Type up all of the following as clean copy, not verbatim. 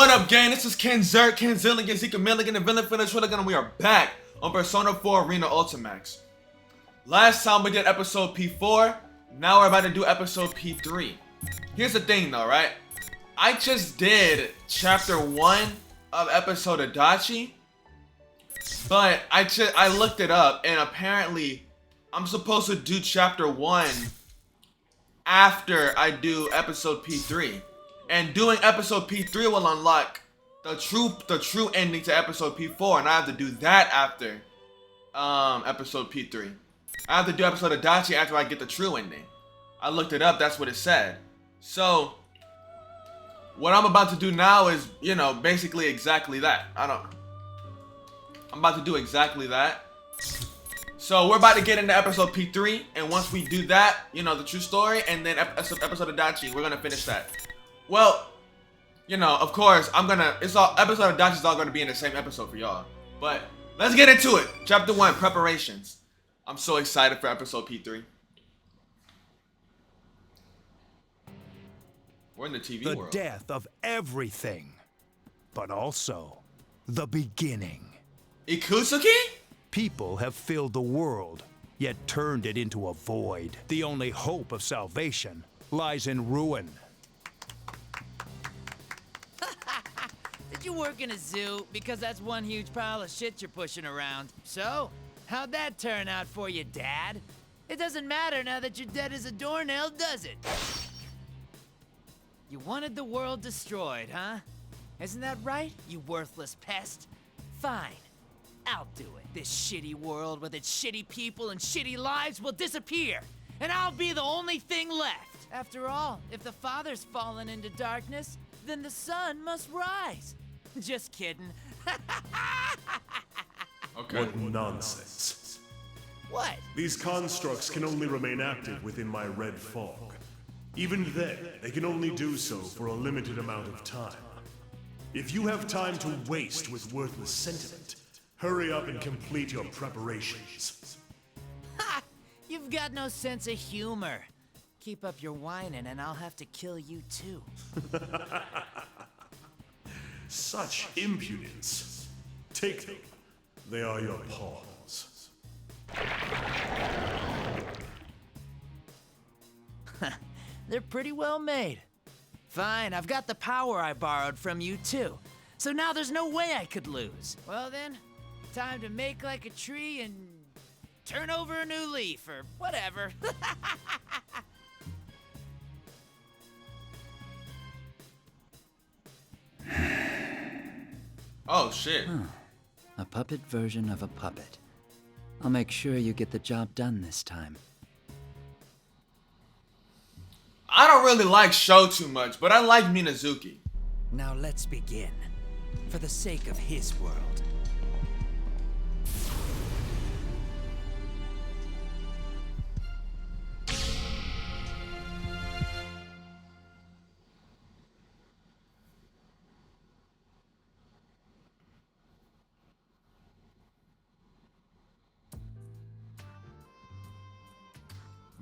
What up, gang? This is Ken Zerk, Ken Zilligan, Zika Milligan, the villain for the Trilligan, and we are back on Persona 4 Arena Ultimax. Last time we did episode P4, now we're about to do episode P3. Here's the thing though, right? I just did chapter 1 of episode Adachi, but I looked it up, and apparently I'm supposed to do chapter 1 after I do episode P3. And doing episode P3 will unlock the true ending to episode P4, and I have to do that after episode P3. I have to do episode Adachi after I get the true ending. I looked it up, that's what it said. So what I'm about to do now is, you know, basically exactly that. I'm about to do exactly that. So we're about to get into episode P3, and once we do that, you know, the true story, and then episode Adachi, we're gonna finish that. Well, you know, of course, episode of Adachi is all gonna be in the same episode for y'all. But let's get into it. Chapter 1, preparations. I'm so excited for episode P3. We're in the TV world. The death of everything, but also the beginning. Ikutsuki? People have filled the world, yet turned it into a void. The only hope of salvation lies in ruin. Did you work in a zoo? Because that's one huge pile of shit you're pushing around. So, how'd that turn out for you, Dad? It doesn't matter now that you're dead as a doornail, does it? You wanted the world destroyed, huh? Isn't that right, you worthless pest? Fine. I'll do it. This shitty world with its shitty people and shitty lives will disappear, and I'll be the only thing left. After all, if the Father's fallen into darkness, then the sun must rise. Just kidding. Okay. What nonsense. What? These constructs can only remain active within my red fog. Even then, they can only do so for a limited amount of time. If you have time to waste with worthless sentiment, hurry up and complete your preparations. Ha! You've got no sense of humor. Keep up your whining and I'll have to kill you too. Such impudence. Take them. They are your pawns. They're pretty well made. Fine, I've got the power I borrowed from you too. So now there's no way I could lose. Well then, time to make like a tree and turn over a new leaf or whatever. Oh shit. A puppet version of a puppet. I'll make sure you get the job done this time. I don't really like Sho too much, but I like Minazuki. Now let's begin. For the sake of his world.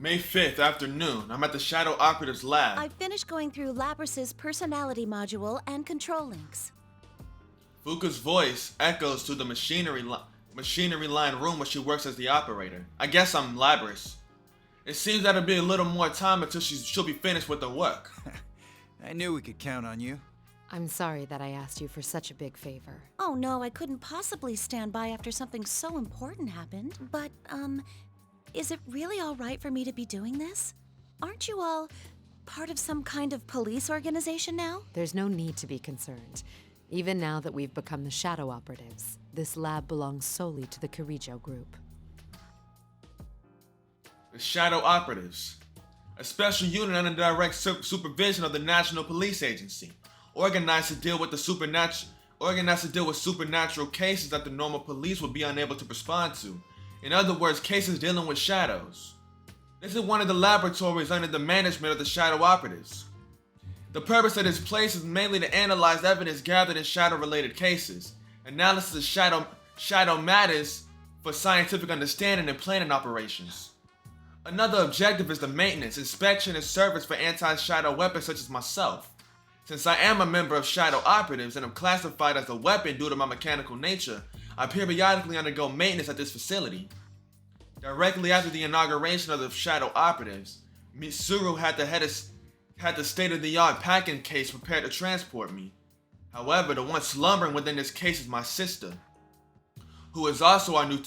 May 5th, afternoon. I'm at the Shadow Operative's lab. I finished going through Labrys's personality module and control links. Fuka's voice echoes through the machinery line room where she works as the operator. I guess I'm Labrys. It seems that'll be a little more time until she'll be finished with her work. I knew we could count on you. I'm sorry that I asked you for such a big favor. Oh no, I couldn't possibly stand by after something so important happened. But, is it really all right for me to be doing this? Aren't you all part of some kind of police organization now? There's no need to be concerned. Even now that we've become the Shadow Operatives, this lab belongs solely to the Kirijo group. The Shadow Operatives. A special unit under the direct supervision of the National Police Agency. Organized to deal with supernatural cases that the normal police would be unable to respond to. In other words, cases dealing with shadows. This is one of the laboratories under the management of the Shadow Operatives. The purpose of this place is mainly to analyze evidence gathered in shadow-related cases, analysis of shadow matters for scientific understanding and planning operations. Another objective is the maintenance, inspection, and service for anti-shadow weapons such as myself. Since I am a member of Shadow Operatives and am classified as a weapon due to my mechanical nature, I periodically undergo maintenance at this facility. Directly after the inauguration of the Shadow Operatives, Mitsuru had the state-of-the-art packing case prepared to transport me. However, the one slumbering within this case is my sister, who is also our new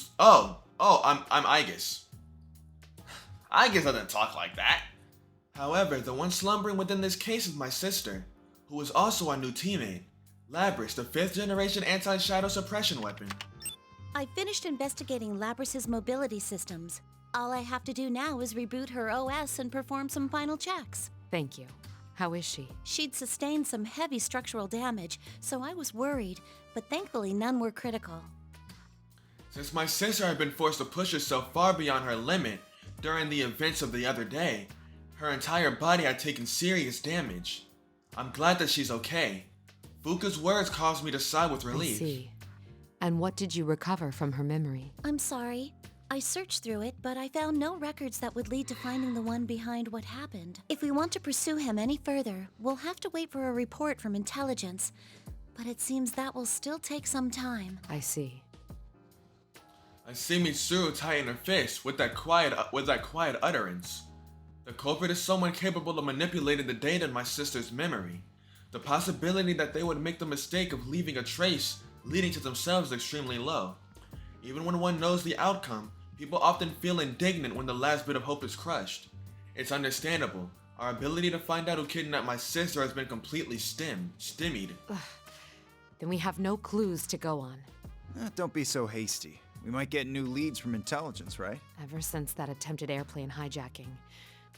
I'm Aegis. Aegis doesn't talk like that. However, the one slumbering within this case is my sister, who is also our new teammate, Labrys, the 5th generation anti-shadow suppression weapon. I finished investigating Labrys's mobility systems. All I have to do now is reboot her OS and perform some final checks. Thank you. How is she? She'd sustained some heavy structural damage, so I was worried, but thankfully none were critical. Since my sister had been forced to push herself far beyond her limit during the events of the other day, her entire body had taken serious damage. I'm glad that she's okay. Fuka's words caused me to sigh with relief. I see. And what did you recover from her memory? I'm sorry. I searched through it, but I found no records that would lead to finding the one behind what happened. If we want to pursue him any further, we'll have to wait for a report from intelligence. But it seems that will still take some time. I see. I see Mitsuru tighten her fist with that quiet utterance. The culprit is someone capable of manipulating the data in my sister's memory. The possibility that they would make the mistake of leaving a trace leading to themselves is extremely low. Even when one knows the outcome, people often feel indignant when the last bit of hope is crushed. It's understandable. Our ability to find out who kidnapped my sister has been completely stymied. Then we have no clues to go on. Don't be so hasty. We might get new leads from intelligence, right? Ever since that attempted airplane hijacking,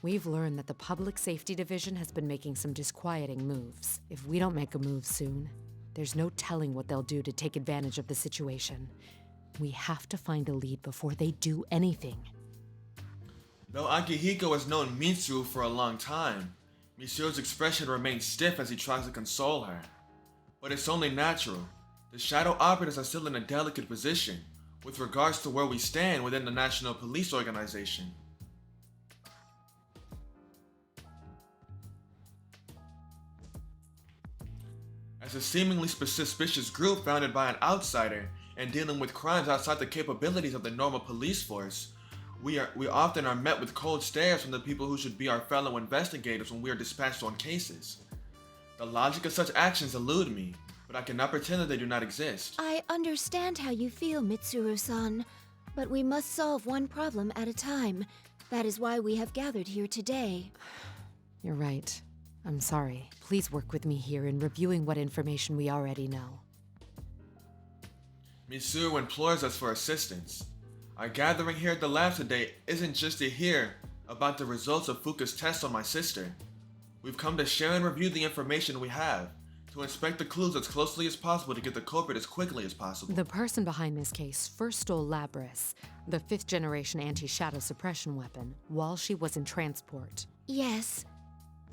we've learned that the Public Safety Division has been making some disquieting moves. If we don't make a move soon, there's no telling what they'll do to take advantage of the situation. We have to find a lead before they do anything. Though Akihiko has known Mitsuru for a long time, Mitsuru's expression remains stiff as he tries to console her. But it's only natural. The Shadow Operatives are still in a delicate position with regards to where we stand within the National Police Organization. As a seemingly suspicious group founded by an outsider and dealing with crimes outside the capabilities of the normal police force, we often are met with cold stares from the people who should be our fellow investigators when we are dispatched on cases. The logic of such actions elude me, but I cannot pretend that they do not exist. I understand how you feel, Mitsuru-san, but we must solve one problem at a time. That is why we have gathered here today. You're right. I'm sorry. Please work with me here in reviewing what information we already know. Mitsuru implores us for assistance. Our gathering here at the lab today isn't just to hear about the results of Fuka's test on my sister. We've come to share and review the information we have, to inspect the clues as closely as possible to get the culprit as quickly as possible. The person behind this case first stole Labrys, the 5th generation anti-shadow suppression weapon, while she was in transport. Yes.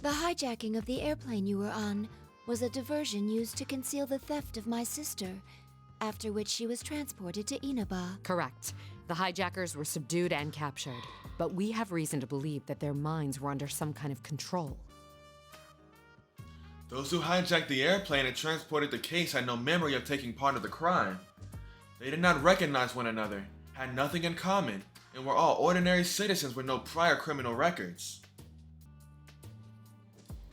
The hijacking of the airplane you were on was a diversion used to conceal the theft of my sister, after which she was transported to Inaba. Correct. The hijackers were subdued and captured, but we have reason to believe that their minds were under some kind of control. Those who hijacked the airplane and transported the case had no memory of taking part of the crime. They did not recognize one another, had nothing in common, and were all ordinary citizens with no prior criminal records.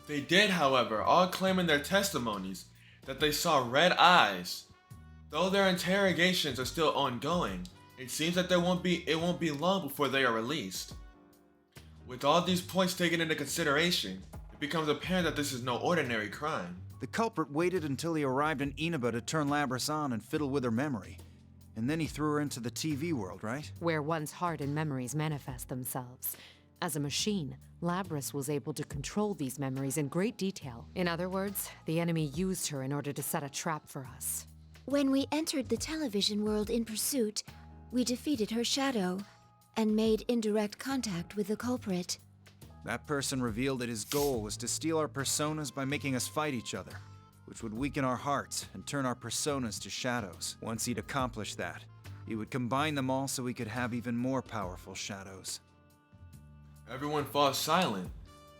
They did, however, all claim in their testimonies that they saw red eyes. Though their interrogations are still ongoing, it seems that it won't be long before they are released. With all these points taken into consideration, it becomes apparent that this is no ordinary crime. The culprit waited until he arrived in Inaba to turn Labrys on and fiddle with her memory. And then he threw her into the TV world, right? Where one's heart and memories manifest themselves. As a machine, Labrys was able to control these memories in great detail. In other words, the enemy used her in order to set a trap for us. When we entered the television world in pursuit, we defeated her shadow and made indirect contact with the culprit. That person revealed that his goal was to steal our personas by making us fight each other, which would weaken our hearts and turn our personas to shadows. Once he'd accomplished that, he would combine them all so we could have even more powerful shadows. Everyone falls silent.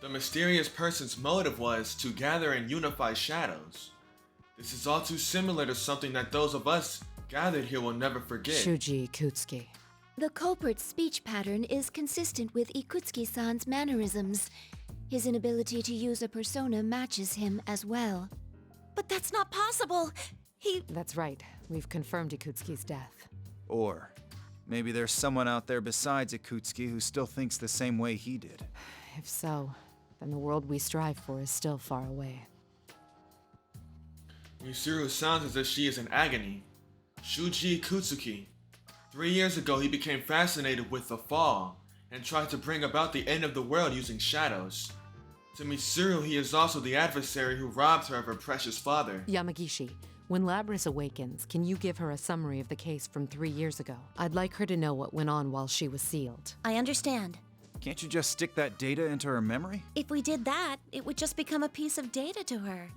The mysterious person's motive was to gather and unify shadows. This is all too similar to something that those of us gathered here will never forget. Shuji Ikutsuki. The culprit's speech pattern is consistent with Ikutsuki-san's mannerisms. His inability to use a persona matches him as well. But that's not possible. That's right. We've confirmed Ikutsuki's death. Or maybe there's someone out there besides Ikutsuki who still thinks the same way he did. If so, then the world we strive for is still far away. Mitsuru sounds as if she is in agony. Shuji Ikutsuki. 3 years ago, he became fascinated with the fall and tried to bring about the end of the world using shadows. To Mitsuru, he is also the adversary who robbed her of her precious father. Yamagishi, when Labris awakens, can you give her a summary of the case from 3 years ago? I'd like her to know what went on while she was sealed. I understand. Can't you just stick that data into her memory? If we did that, it would just become a piece of data to her.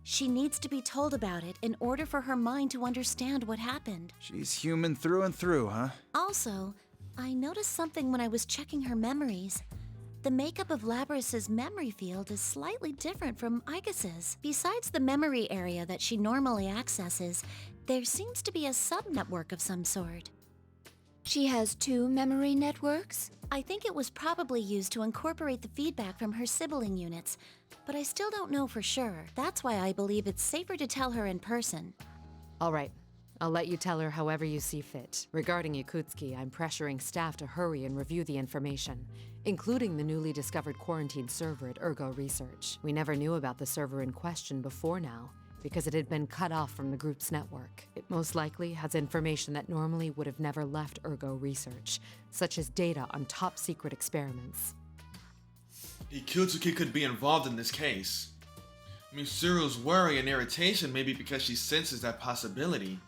She needs to be told about it in order for her mind to understand what happened. She's human through and through, huh? Also, I noticed something when I was checking her memories. The makeup of Labris's memory field is slightly different from Igas's. Besides the memory area that she normally accesses, there seems to be a subnetwork of some sort. She has 2 memory networks? I think it was probably used to incorporate the feedback from her sibling units, but I still don't know for sure. That's why I believe it's safer to tell her in person. All right. I'll let you tell her however you see fit. Regarding Ikutsuki, I'm pressuring staff to hurry and review the information, including the newly discovered quarantine server at Ergo Research. We never knew about the server in question before now, because it had been cut off from the group's network. It most likely has information that normally would have never left Ergo Research, such as data on top-secret experiments. Ikutsuki could be involved in this case. Mitsuru's worry and irritation may be because she senses that possibility.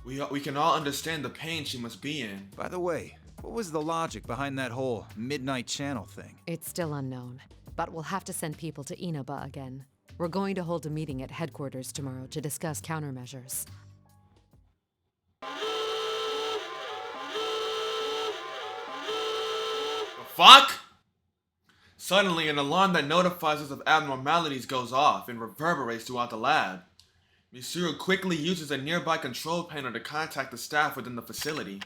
We can all understand the pain she must be in. By the way, what was the logic behind that whole midnight channel thing? It's still unknown, but we'll have to send people to Inaba again. We're going to hold a meeting at headquarters tomorrow to discuss countermeasures. The fuck? Suddenly, an alarm that notifies us of abnormalities goes off and reverberates throughout the lab. Mitsuru quickly uses a nearby control panel to contact the staff within the facility.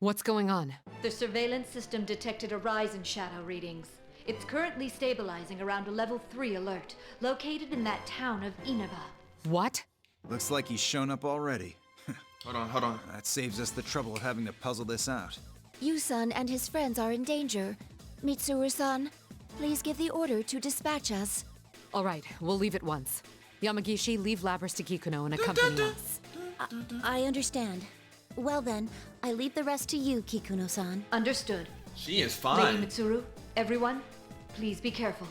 What's going on? The surveillance system detected a rise in shadow readings. It's currently stabilizing around a level 3 alert, located in that town of Inaba. What? Looks like he's shown up already. Hold on. That saves us the trouble of having to puzzle this out. Yu-san and his friends are in danger. Mitsuru-san, please give the order to dispatch us. All right, we'll leave at once. Yamagishi, leave Labris to Kikuno and accompany us. I understand. Well then, I leave the rest to you, Kikuno-san. Understood. She is Lady fine. Mitsuru, everyone, please be careful.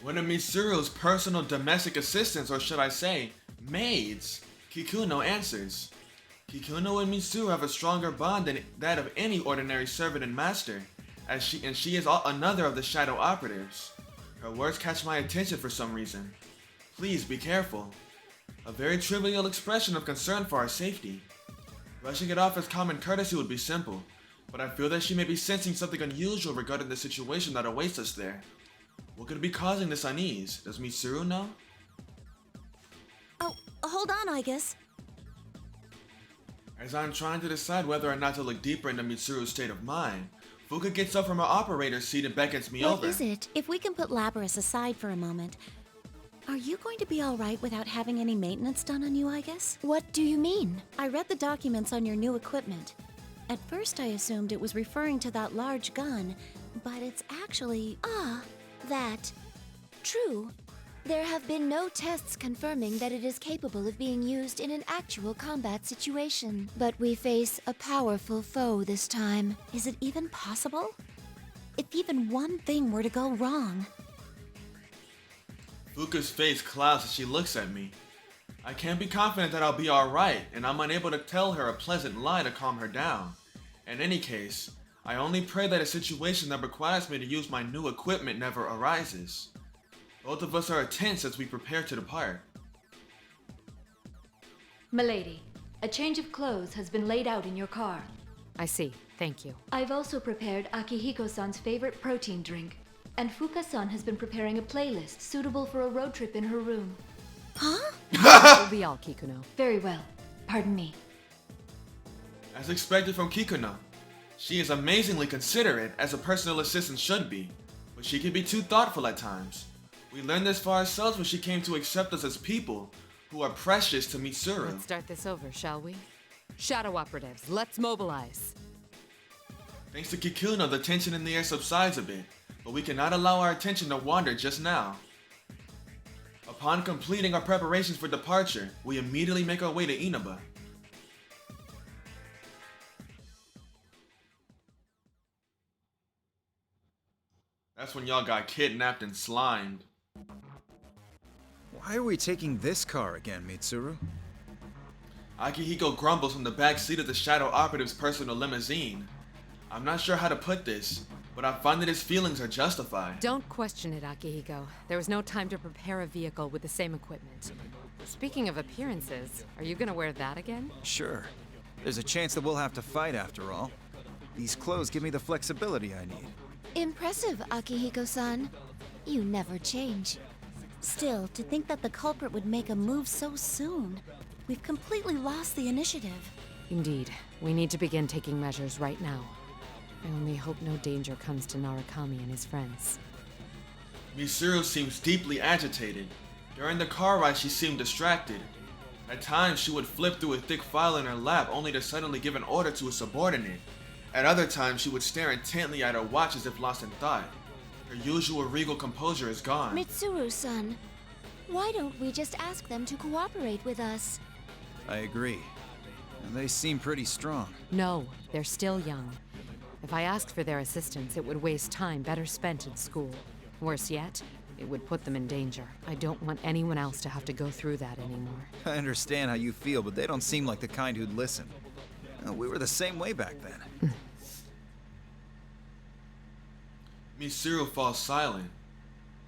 One of Mitsuru's personal domestic assistants, or should I say, maids, Kikuno answers. Kikuno and Mitsuru have a stronger bond than that of any ordinary servant and master, as she is another of the shadow operatives. Her words catch my attention for some reason. Please be careful. A very trivial expression of concern for our safety. Rushing it off as common courtesy would be simple, but I feel that she may be sensing something unusual regarding the situation that awaits us there. What could be causing this unease? Does Mitsuru know? Oh, hold on, Igas. As I'm trying to decide whether or not to look deeper into Mitsuru's state of mind, Fuka gets up from her operator's seat and beckons me over. What is it? If we can put Labris aside for a moment, are you going to be alright without having any maintenance done on you, Igas? What do you mean? I read the documents on your new equipment. At first I assumed it was referring to that large gun, but it's actually... That. True. There have been no tests confirming that it is capable of being used in an actual combat situation. But we face a powerful foe this time. Is it even possible? If even one thing were to go wrong... Fuka's face clouds as she looks at me. I can't be confident that I'll be alright, and I'm unable to tell her a pleasant lie to calm her down. In any case, I only pray that a situation that requires me to use my new equipment never arises. Both of us are tense as we prepare to depart. Milady, a change of clothes has been laid out in your car. I see. Thank you. I've also prepared Akihiko-san's favorite protein drink. And Fuka-san has been preparing a playlist suitable for a road trip in her room. Huh? That'll be all, Kikuno. Very well. Pardon me. As expected from Kikuno, she is amazingly considerate, as a personal assistant should be, but she can be too thoughtful at times. We learned this for ourselves when she came to accept us as people who are precious to Mitsuru. Let's start this over, shall we? Shadow operatives, let's mobilize. Thanks to Kikuno, the tension in the air subsides a bit, but we cannot allow our attention to wander just now. Upon completing our preparations for departure, we immediately make our way to Inaba. That's when y'all got kidnapped and slimed. Why are we taking this car again, Mitsuru? Akihiko grumbles from the back seat of the Shadow Operative's personal limousine. I'm not sure how to put this, but I find that his feelings are justified. Don't question it, Akihiko. There was no time to prepare a vehicle with the same equipment. Speaking of appearances, are you gonna wear that again? Sure. There's a chance that we'll have to fight after all. These clothes give me the flexibility I need. Impressive, Akihiko-san. You never change. Still, to think that the culprit would make a move so soon. We've completely lost the initiative. Indeed. We need to begin taking measures right now. I only hope no danger comes to Narukami and his friends. Mitsuru seems deeply agitated. During the car ride, she seemed distracted. At times, she would flip through a thick file in her lap only to suddenly give an order to a subordinate. At other times, she would stare intently at her watch as if lost in thought. Her usual regal composure is gone. Mitsuru-san, why don't we just ask them to cooperate with us? I agree. They seem pretty strong. No, they're still young. If I asked for their assistance, it would waste time better spent in school. Worse yet, it would put them in danger. I don't want anyone else to have to go through that anymore. I understand how you feel, but they don't seem like the kind who'd listen. We were the same way back then. Mitsuru falls silent.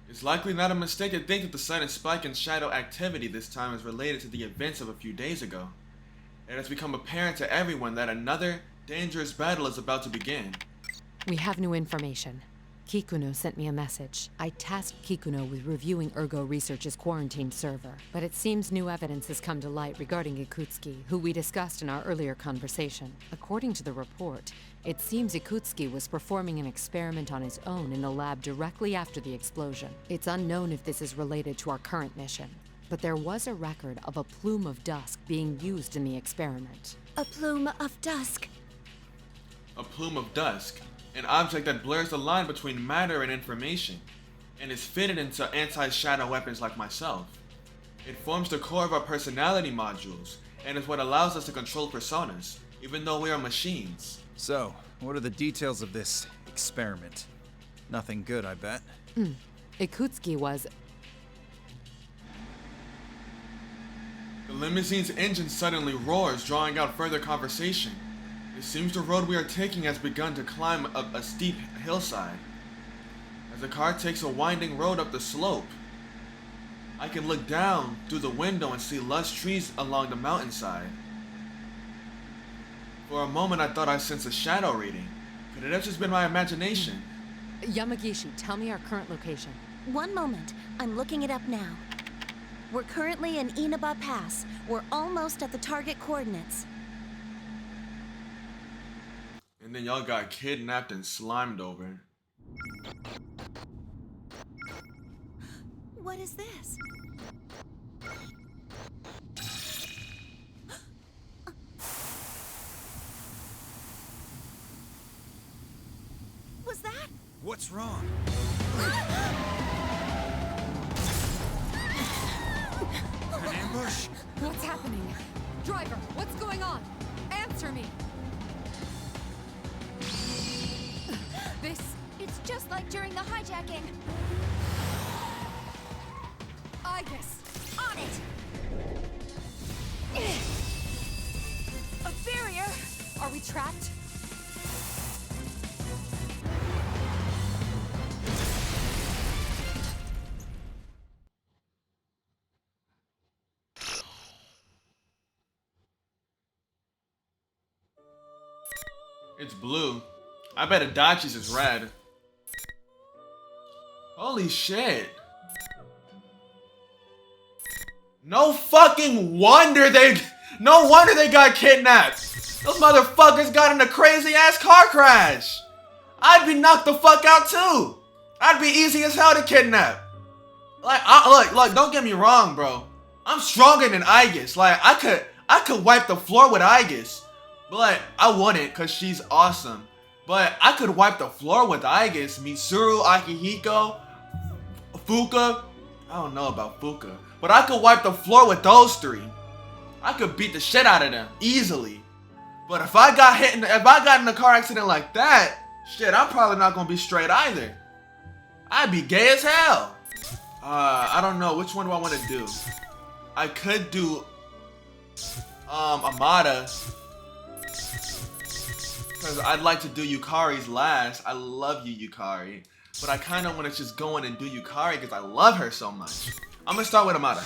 It's likely not a mistake to think that the sudden spike in shadow activity this time is related to the events of a few days ago. It has become apparent to everyone that another dangerous battle is about to begin. We have new information. Kikuno sent me a message. I tasked Kikuno with reviewing Ergo Research's quarantine server, but it seems new evidence has come to light regarding Ikutsuki, who we discussed in our earlier conversation. According to the report, it seems Ikutsuki was performing an experiment on his own in a lab directly after the explosion. It's unknown if this is related to our current mission, but there was a record of a plume of dusk being used in the experiment. A plume of dusk. A plume of dusk, an object that blurs the line between matter and information, and is fitted into anti-shadow weapons like myself. It forms the core of our personality modules, and is what allows us to control personas, even though we are machines. So, what are the details of this experiment? Nothing good, I bet. Ikutsuki was... The limousine's engine suddenly roars, drawing out further conversation. It seems the road we are taking has begun to climb up a steep hillside. As the car takes a winding road up the slope, I can look down through the window and see lush trees along the mountainside. For a moment I thought I sensed a shadow reading. Could it have just been my imagination? Yamagishi, tell me our current location. One moment. I'm looking it up now. We're currently in Inaba Pass. We're almost at the target coordinates. And then y'all got kidnapped and slimed over. What is this? Was that? What's wrong? An ambush? What's happening? Driver, what's going on? Answer me! It's just like during the hijacking. Igus! On it! A barrier! Are we trapped? It's blue. I bet Adachi's is red. Holy shit. No fucking wonder no wonder they got kidnapped. Those motherfuckers got in a crazy ass car crash. I'd be knocked the fuck out too. I'd be easy as hell to kidnap. Like, look, don't get me wrong, bro. I'm stronger than Aegis. Like, I could wipe the floor with Aegis. But I wouldn't, cause she's awesome. But I could wipe the floor with Aegis, Mitsuru, Akihiko, Fuka. I don't know about Fuka. But I could wipe the floor with those three. I could beat the shit out of them easily. But if I got in a car accident like that, shit, I'm probably not gonna be straight either. I'd be gay as hell. I don't know, which one do I want to do? I could do Amada, because I'd like to do Yukari's last. I love you, Yukari. But I kind of want to just go in and do Yukari because I love her so much. I'm going to start with Amada.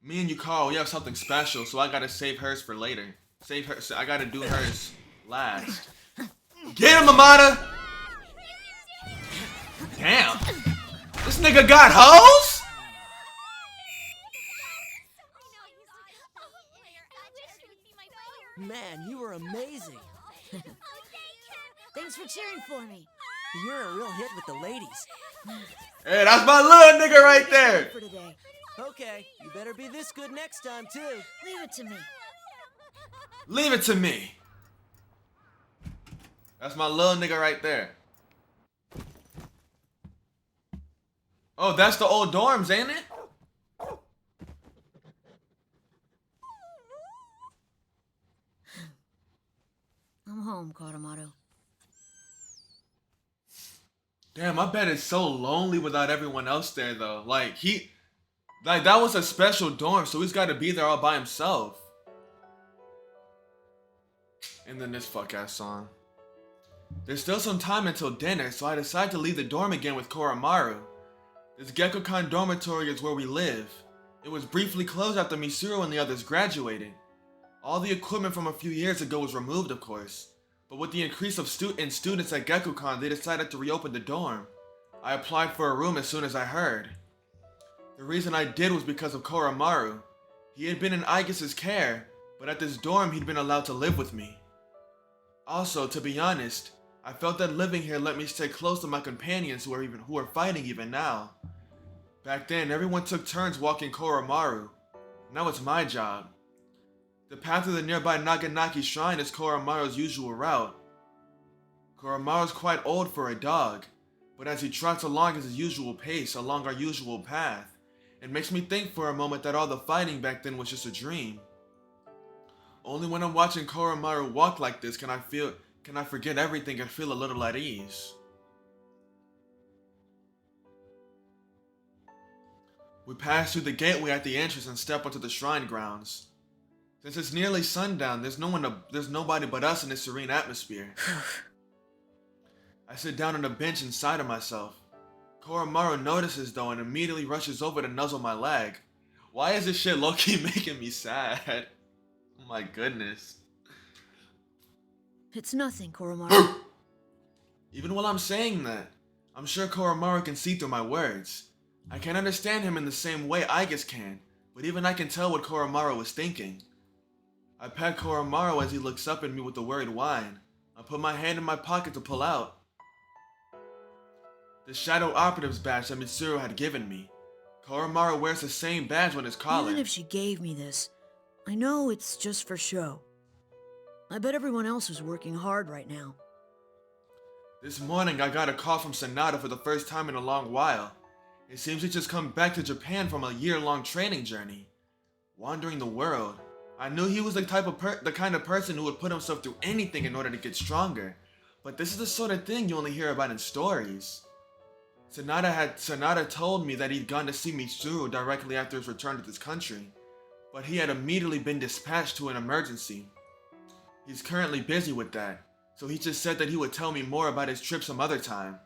Me and Yukari, we have something special, so I got to save hers for later. Save her. So I got to do hers last. Get him, Amada! Damn. This nigga got hoes? Man, you were amazing. Thanks for cheering for me. You're a real hit with the ladies. Hey, that's my little nigga right there. For today. Okay, you better be this good next time, too. Leave it to me. Leave it to me. That's my little nigga right there. Oh, that's the old dorms, ain't it? I'm home, Koromaru. Damn, I bet it's so lonely without everyone else there, though. Like, that was a special dorm, so he's got to be there all by himself. And then this fuck-ass song. There's still some time until dinner, so I decide to leave the dorm again with Koromaru. This Gekkokan dormitory is where we live. It was briefly closed after Mitsuru and the others graduated. All the equipment from a few years ago was removed, of course. But with the increase of students at Gekkokan, they decided to reopen the dorm. I applied for a room as soon as I heard. The reason I did was because of Koromaru. He had been in Aegis's care, but at this dorm he'd been allowed to live with me. Also, to be honest, I felt that living here let me stay close to my companions who are fighting even now. Back then, everyone took turns walking Koromaru. Now it's my job. The path to the nearby Naganaki shrine is Koromaru's usual route. Koromaru's quite old for a dog, but as he trots along at his usual pace along our usual path, it makes me think for a moment that all the fighting back then was just a dream. Only when I'm watching Koromaru walk like this can I forget everything and feel a little at ease. We pass through the gateway at the entrance and step onto the shrine grounds. Since it's nearly sundown, there's nobody but us in this serene atmosphere. I sit down on a bench inside of myself. Koromaru notices though and immediately rushes over to nuzzle my leg. Why is this shit low-key making me sad? Oh my goodness. It's nothing, Koromaru. Even while I'm saying that, I'm sure Koromaru can see through my words. I can understand him in the same way Aegis can, but even I can tell what Koromaru was thinking. I pat Koromaru as he looks up at me with a worried whine. I put my hand in my pocket to pull out the Shadow Operative's badge that Mitsuru had given me. Koromaru wears the same badge on his collar. Even if she gave me this, I know it's just for show. I bet everyone else is working hard right now. This morning I got a call from Sanada for the first time in a long while. It seems he's just come back to Japan from a year-long training journey. Wandering the world. I knew he was the kind of person who would put himself through anything in order to get stronger. But this is the sort of thing you only hear about in stories. Sanada told me that he'd gone to see Mitsuru directly after his return to this country, but he had immediately been dispatched to an emergency. He's currently busy with that, so he just said that he would tell me more about his trip some other time.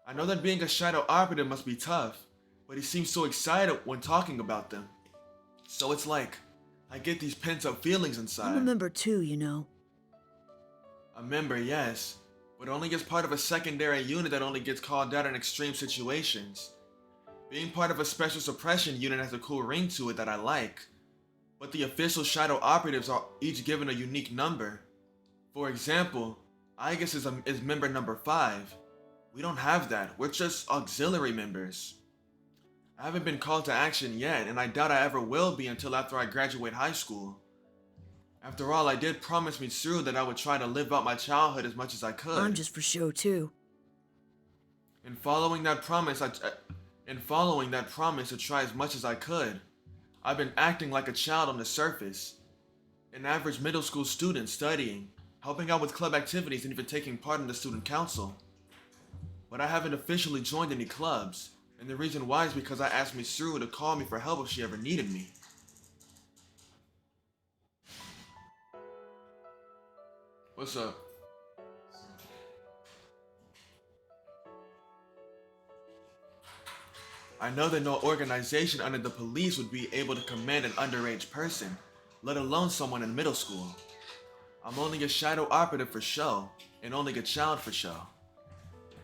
I know that being a shadow operative must be tough, but he seems so excited when talking about them. So it's like, I get these pent-up feelings inside. I'm a member too, you know. A member, yes, but only as part of a secondary unit that only gets called out in extreme situations. Being part of a special suppression unit has a cool ring to it that I like, but the official shadow operatives are each given a unique number. For example, Igus is member number 5. We don't have that, we're just auxiliary members. I haven't been called to action yet, and I doubt I ever will be until after I graduate high school. After all, I did promise Mitsuru that I would try to live out my childhood as much as I could. I'm just for show too. In following that promise to try as much as I could, I've been acting like a child on the surface. An average middle school student studying, helping out with club activities and even taking part in the student council. But I haven't officially joined any clubs, and the reason why is because I asked Mitsuru to call me for help if she ever needed me. What's up? I know that no organization under the police would be able to command an underage person, let alone someone in middle school. I'm only a shadow operative for show, and only a child for show.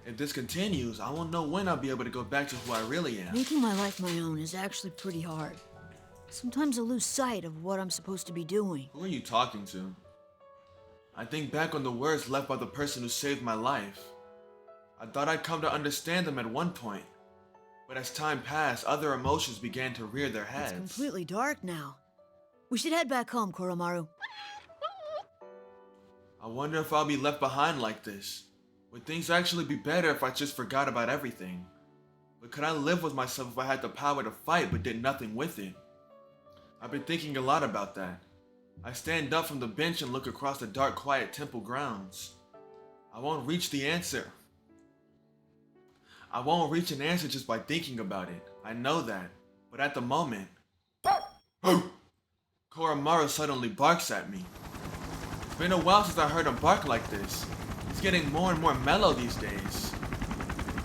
If this continues, I won't know when I'll be able to go back to who I really am. Making my life my own is actually pretty hard. Sometimes I lose sight of what I'm supposed to be doing. Who are you talking to? I think back on the words left by the person who saved my life. I thought I'd come to understand them at one point, but as time passed, other emotions began to rear their heads. It's completely dark now. We should head back home, Koromaru. I wonder if I'll be left behind like this. Would things actually be better if I just forgot about everything? But could I live with myself if I had the power to fight but did nothing with it? I've been thinking a lot about that. I stand up from the bench and look across the dark, quiet temple grounds. I won't reach an answer just by thinking about it. I know that. But at the moment... Koromaru suddenly barks at me. It's been a while since I heard him bark like this. He's getting more and more mellow these days.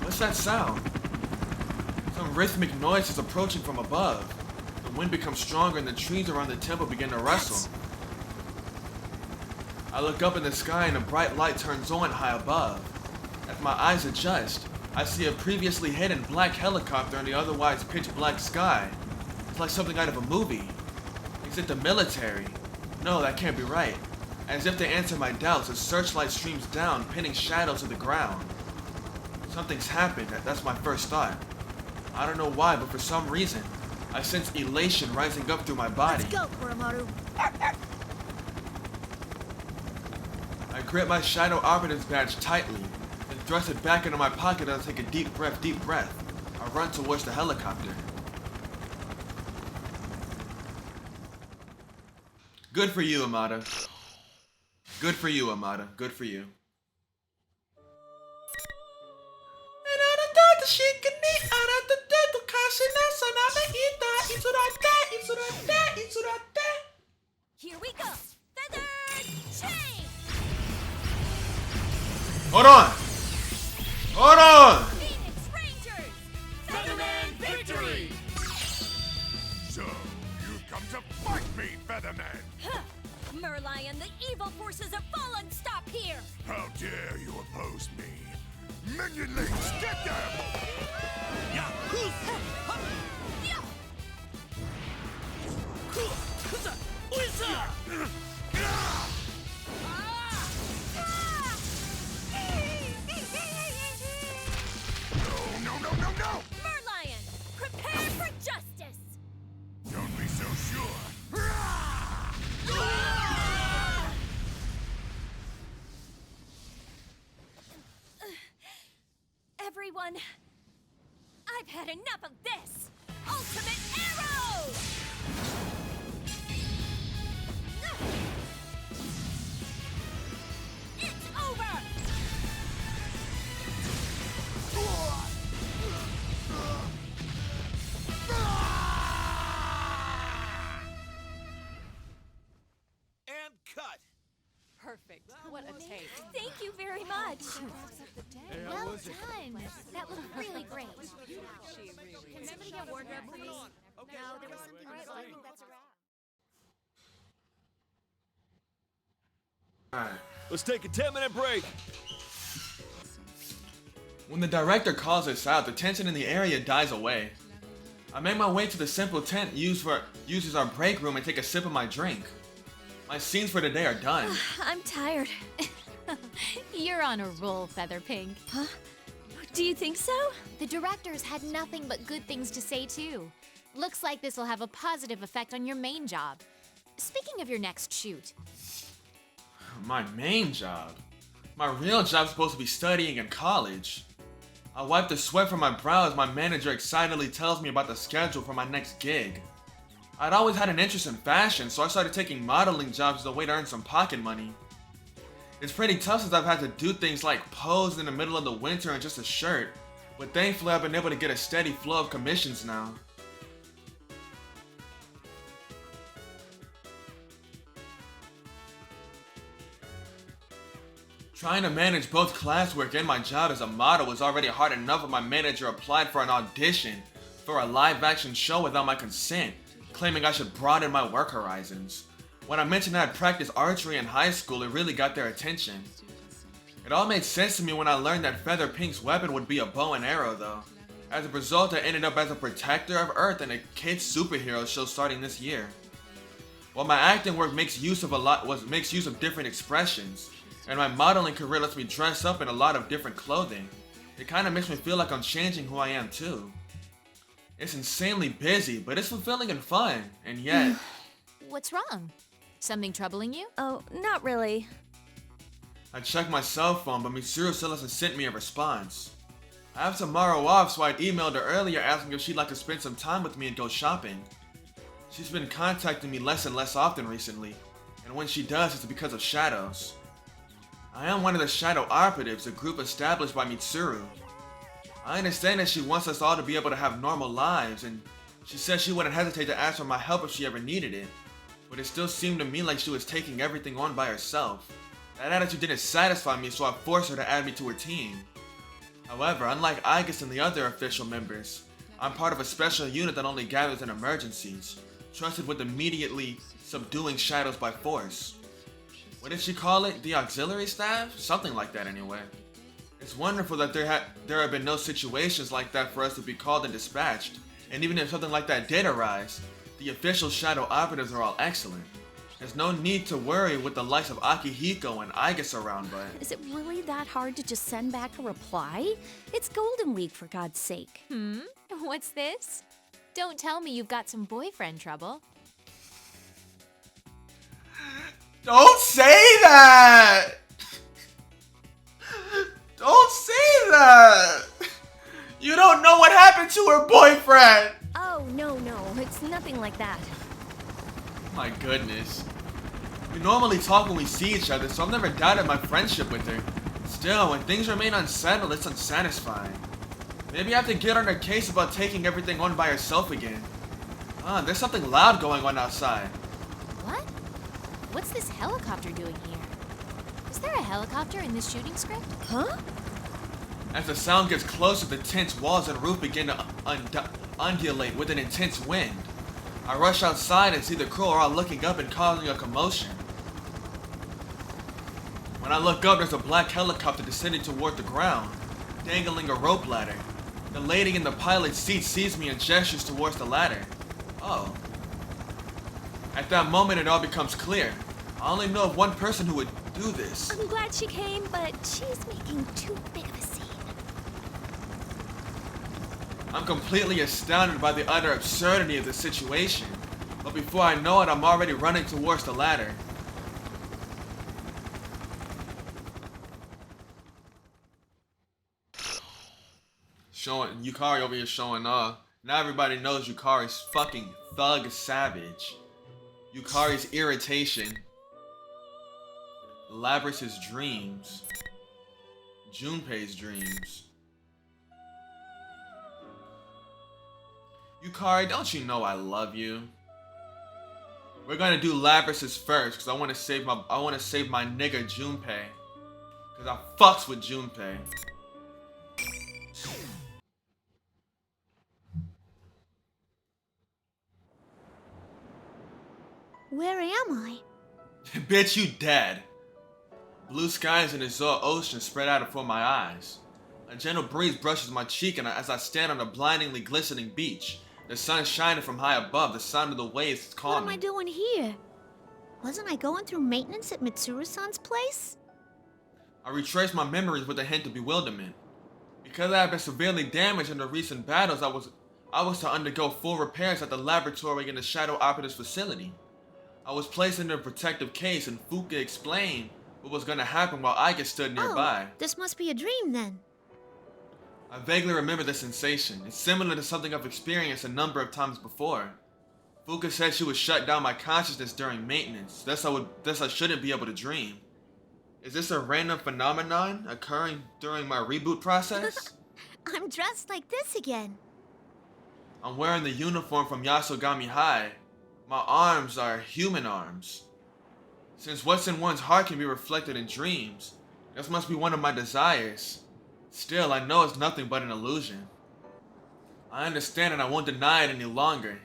What's that sound? Some rhythmic noise is approaching from above. The wind becomes stronger and the trees around the temple begin to rustle. I look up in the sky and a bright light turns on high above. As my eyes adjust, I see a previously hidden black helicopter in the otherwise pitch black sky. It's like something out of a movie. Is it the military? No, that can't be right. As if to answer my doubts, a searchlight streams down, pinning shadows to the ground. Something's happened, that's my first thought. I don't know why, but for some reason, I sense elation rising up through my body. Let's go, Koromaru. I grip my Shadow Operative's badge tightly, and thrust it back into my pocket as I take a deep breath. I run towards the helicopter. Good for you, Amada. Good for you, Amada. Good for you. Here we go! Feathered chain! Hold on! Hold on! Phoenix Rangers! Featherman victory! So, you've come to fight me, Featherman! Huh. Merlion, the evil forces have fallen! Stop here! How dare you oppose me? Minionlings, get them! No! Merlion, prepare for justice! Don't be so sure. Everyone, I've had enough of this! Ultimate arrow! It's over! And cut! Perfect. What a take. Thank you very much. Well done. That looked really great. Can somebody get wardrobe, please? No, there was something right. I think that's a wrap. Alright. Let's take a 10-minute break. When the director calls us out, the tension in the area dies away. I make my way to the simple tent used as our break room and take a sip of my drink. My scenes for today are done. I'm tired. You're on a roll, Featherpink. Huh? Do you think so? The directors had nothing but good things to say, too. Looks like this will have a positive effect on your main job. Speaking of your next shoot. My main job? My real job's supposed to be studying in college. I wipe the sweat from my brow as my manager excitedly tells me about the schedule for my next gig. I'd always had an interest in fashion, so I started taking modeling jobs as a way to earn some pocket money. It's pretty tough since I've had to do things like pose in the middle of the winter in just a shirt, but thankfully I've been able to get a steady flow of commissions now. Trying to manage both classwork and my job as a model was already hard enough when my manager applied for an audition for a live-action show without my consent, claiming I should broaden my work horizons. When I mentioned I had practiced archery in high school, it really got their attention. It all made sense to me when I learned that Featherpink's weapon would be a bow and arrow though. As a result, I ended up as a protector of Earth in a kids superhero show starting this year. While my acting work makes use of different expressions, and my modeling career lets me dress up in a lot of different clothing, it kinda makes me feel like I'm changing who I am too. It's insanely busy, but it's fulfilling and fun, and yet... What's wrong? Something troubling you? Oh, not really. I checked my cell phone, but Mitsuru still hasn't sent me a response. I have tomorrow off, so I'd emailed her earlier asking if she'd like to spend some time with me and go shopping. She's been contacting me less and less often recently, and when she does, it's because of shadows. I am one of the Shadow Operatives, a group established by Mitsuru. I understand that she wants us all to be able to have normal lives, and she says she wouldn't hesitate to ask for my help if she ever needed it, but it still seemed to me like she was taking everything on by herself. That attitude didn't satisfy me, so I forced her to add me to her team. However, unlike Aigis and the other official members, I'm part of a special unit that only gathers in emergencies, trusted with immediately subduing shadows by force. What did she call it? The auxiliary staff? Something like that anyway. It's wonderful that there have been no situations like that for us to be called and dispatched, and even if something like that did arise, the official Shadow Operatives are all excellent. There's no need to worry with the likes of Akihiko and Aigis around, but... Is it really that hard to just send back a reply? It's Golden Week, for God's sake. What's this? Don't tell me you've got some boyfriend trouble. Don't say that! Don't say that! You don't know what happened to her boyfriend! Oh, no, it's nothing like that. My goodness. We normally talk when we see each other, so I've never doubted my friendship with her. Still, when things remain unsettled, it's unsatisfying. Maybe I have to get on her case about taking everything on by herself again. There's something loud going on outside. What? What's this helicopter doing here? Is there a helicopter in this shooting script? Huh? As the sound gets closer, the tent's walls and roof begin to undulate with an intense wind. I rush outside and see the crew are all looking up and causing a commotion. When I look up, there's a black helicopter descending toward the ground, dangling a rope ladder. The lady in the pilot's seat sees me and gestures towards the ladder. Oh. At that moment, it all becomes clear. I only know of one person who would do this. I'm glad she came, but she's making too big of a scene. I'm completely astounded by the utter absurdity of the situation, but before I know it, I'm already running towards the ladder. Yukari over here showing off. Now everybody knows Yukari's fucking thug savage. Yukari's irritation. Labrys's dreams. Junpei's dreams. Yukari, don't you know I love you? We're gonna do Labrys's first, cause I wanna save my nigga Junpei. Cause I fucks with Junpei. Where am I? Bitch, you dead. Blue skies and azure ocean spread out before my eyes. A gentle breeze brushes my cheek as I stand on a blindingly glistening beach. The sun shining from high above, the sound of the waves is calming. What am I doing here? Wasn't I going through maintenance at Mitsuru-san's place? I retrace my memories with a hint of bewilderment. Because I had been severely damaged in the recent battles, I was to undergo full repairs at the laboratory in the Shadow Operatives facility. I was placed in a protective case and Fuka explained what was going to happen while Ika stood nearby. Oh, this must be a dream then. I vaguely remember the sensation. It's similar to something I've experienced a number of times before. Fuka said she would shut down my consciousness during maintenance, thus I shouldn't be able to dream. Is this a random phenomenon occurring during my reboot process? I'm dressed like this again. I'm wearing the uniform from Yasogami High. My arms are human arms. Since what's in one's heart can be reflected in dreams, this must be one of my desires. Still, I know it's nothing but an illusion. I understand and I won't deny it any longer.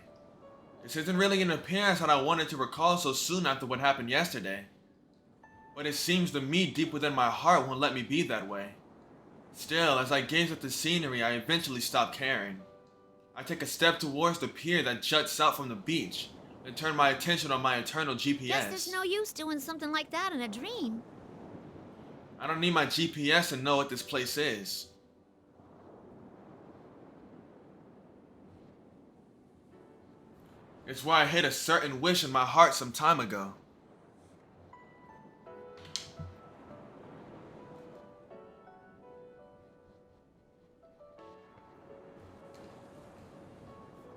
This isn't really an appearance that I wanted to recall so soon after what happened yesterday. But it seems to me deep within my heart won't let me be that way. Still, as I gaze at the scenery, I eventually stop caring. I take a step towards the pier that juts out from the beach, and turn my attention on my internal GPS. Guess there's no use doing something like that in a dream. I don't need my GPS to know what this place is. It's where I hid a certain wish in my heart some time ago.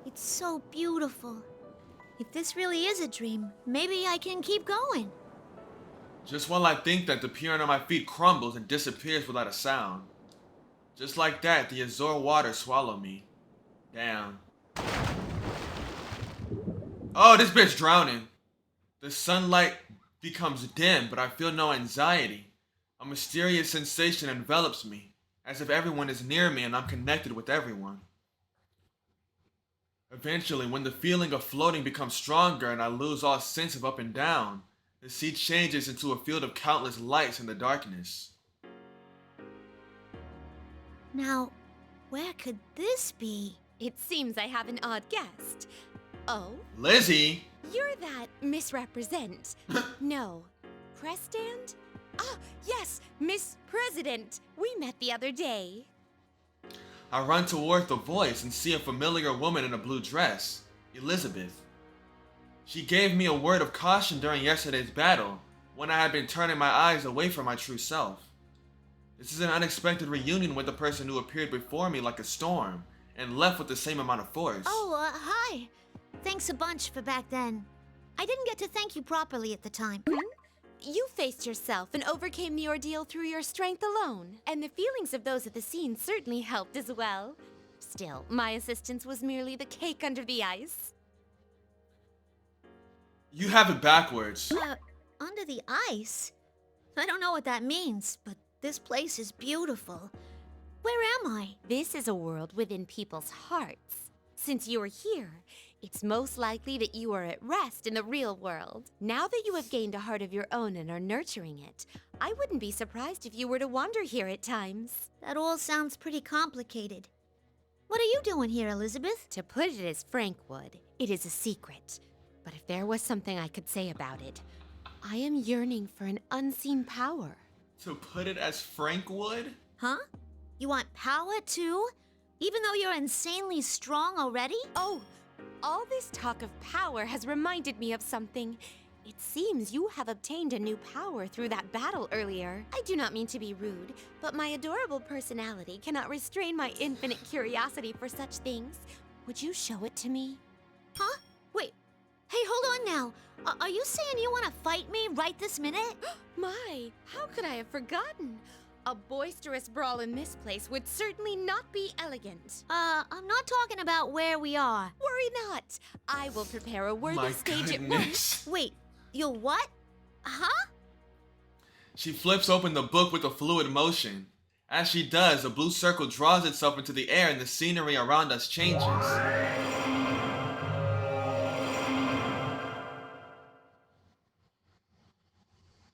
It's so beautiful. If this really is a dream, maybe I can keep going. Just while I think that, the pier under my feet crumbles and disappears without a sound. Just like that, the azure water swallowed me. Down. Oh, this bitch drowning. The sunlight becomes dim, but I feel no anxiety. A mysterious sensation envelops me, as if everyone is near me and I'm connected with everyone. Eventually, when the feeling of floating becomes stronger and I lose all sense of up and down, the sea changes into a field of countless lights in the darkness. Now, where could this be? It seems I have an odd guest. Oh? Lizzie! You're that misrepresent. No. Press stand? Ah, yes, Miss President. We met the other day. I run towards the voice and see a familiar woman in a blue dress, Elizabeth. She gave me a word of caution during yesterday's battle, when I had been turning my eyes away from my true self. This is an unexpected reunion with the person who appeared before me like a storm, and left with the same amount of force. Oh, hi. Thanks a bunch for back then. I didn't get to thank you properly at the time. You faced yourself and overcame the ordeal through your strength alone, and the feelings of those at the scene certainly helped as well. Still, my assistance was merely the cake under the ice. You have it backwards. Under the ice? I don't know what that means, but this place is beautiful. Where am I? This is a world within people's hearts. Since you are here, it's most likely that you are at rest in the real world. Now that you have gained a heart of your own and are nurturing it, I wouldn't be surprised if you were to wander here at times. That all sounds pretty complicated. What are you doing here, Elizabeth? To put it as Frank would, it is a secret. But if there was something I could say about it, I am yearning for an unseen power. To put it as Frank would? Huh? You want power too? Even though you're insanely strong already? Oh, all this talk of power has reminded me of something. It seems you have obtained a new power through that battle earlier. I do not mean to be rude, but my adorable personality cannot restrain my infinite curiosity for such things. Would you show it to me? Huh? Wait. Hey, hold on now. Are you saying you want to fight me right this minute? My, how could I have forgotten? A boisterous brawl in this place would certainly not be elegant. I'm not talking about where we are. Worry not. I will prepare a worthy My stage at goodness. once. Wait, you'll what? Huh? She flips open the book with a fluid motion. As she does, a blue circle draws itself into the air and the scenery around us changes.